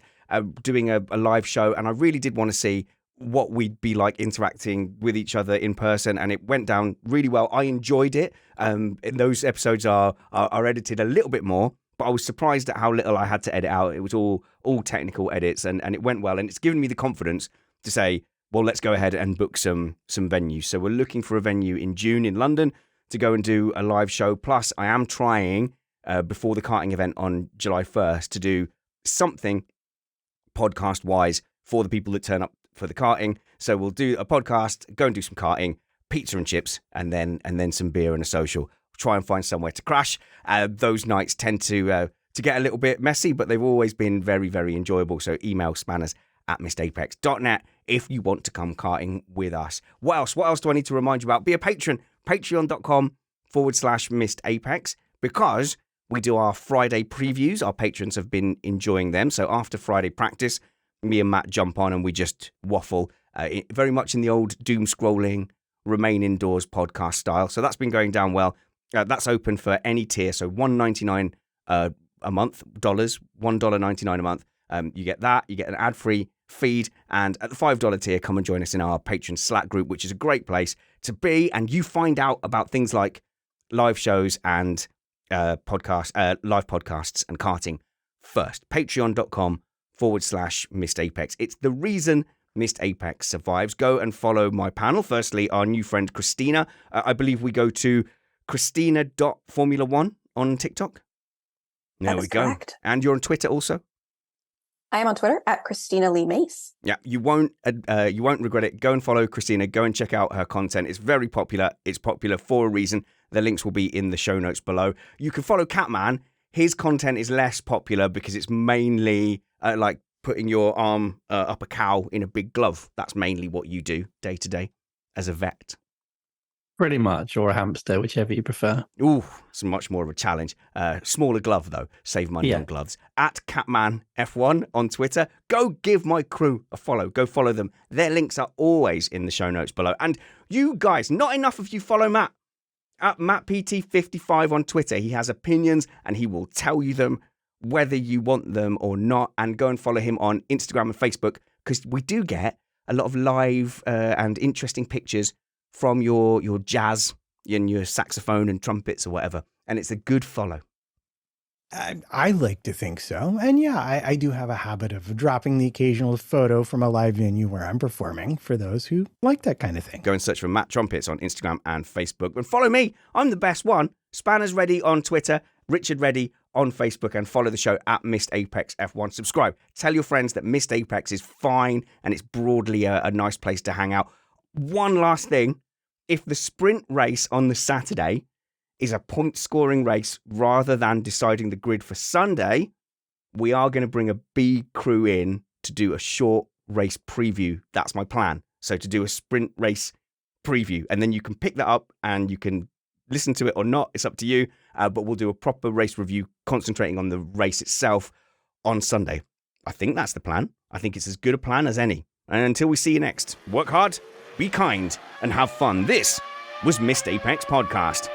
doing a live show. And I really did want to see what we'd be like interacting with each other in person, and it went down really well. I enjoyed it. Those episodes are edited a little bit more, but I was surprised at how little I had to edit out. It was all technical edits, and it went well, and it's given me the confidence to say, well, let's go ahead and book some venues. So we're looking for a venue in June in London to go and do a live show. Plus, I am trying before the karting event on July 1st to do something podcast-wise for the people that turn up for the karting. So we'll do a podcast, go and do some karting, pizza and chips, and then some beer and a social. Try and find somewhere to crash. Those nights tend to get a little bit messy, but they've always been very, very enjoyable. So email spanners@missedapex.net if you want to come karting with us. What else? What else do I need to remind you about? Be a patron. Patreon.com/missedapex, because we do our Friday previews. Our patrons have been enjoying them. So after Friday practice, me and Matt jump on and we just waffle, very much in the old doom scrolling, remain indoors podcast style. So that's been going down well. That's open for any tier. So $1.99 a month, $1.99 a month. You get that. You get an ad-free feed. And at the $5 tier, come and join us in our patron Slack group, which is a great place to be. And you find out about things like live shows and live podcasts and karting first. Patreon.com/missedapex. It's the reason Missed Apex survives. Go and follow my panel. Firstly, our new friend Christina. I believe we go to Christina.Formula1 on TikTok. There we go. Correct. And you're on Twitter also? I am on Twitter @Christina Lee Mace. Yeah, you won't regret it. Go and follow Christina. Go and check out her content. It's very popular. It's popular for a reason. The links will be in the show notes below. You can follow Catman. His content is less popular because it's mainly like putting your arm up a cow in a big glove. That's mainly what you do day to day as a vet. Pretty much, or a hamster, whichever you prefer. Ooh, it's much more of a challenge. Smaller glove, though. Save money on gloves. @CatmanF1 on Twitter. Go give my crew a follow. Go follow them. Their links are always in the show notes below. And you guys, not enough of you follow Matt. @MattPT55 on Twitter. He has opinions and he will tell you them whether you want them or not. And go and follow him on Instagram and Facebook, because we do get a lot of live and interesting pictures from your jazz and your saxophone and trumpets or whatever. And it's a good follow. I like to think so. And yeah, I do have a habit of dropping the occasional photo from a live venue where I'm performing for those who like that kind of thing. Go and search for Matt Trumpets on Instagram and Facebook. And follow me. I'm the best one. Spanners Ready on Twitter, Richard Reddy on Facebook, and follow the show @MissedApexF1. Subscribe. Tell your friends that Missed Apex is fine and it's broadly a nice place to hang out. One last thing. If the sprint race on the Saturday is a point-scoring race rather than deciding the grid for Sunday, we are going to bring a B crew in to do a short race preview. That's my plan. So to do a sprint race preview, and then you can pick that up and you can listen to it or not. It's up to you. But we'll do a proper race review concentrating on the race itself on Sunday. I think that's the plan. I think it's as good a plan as any. And until we see you next, work hard, be kind, and have fun. This was Missed Apex Podcast.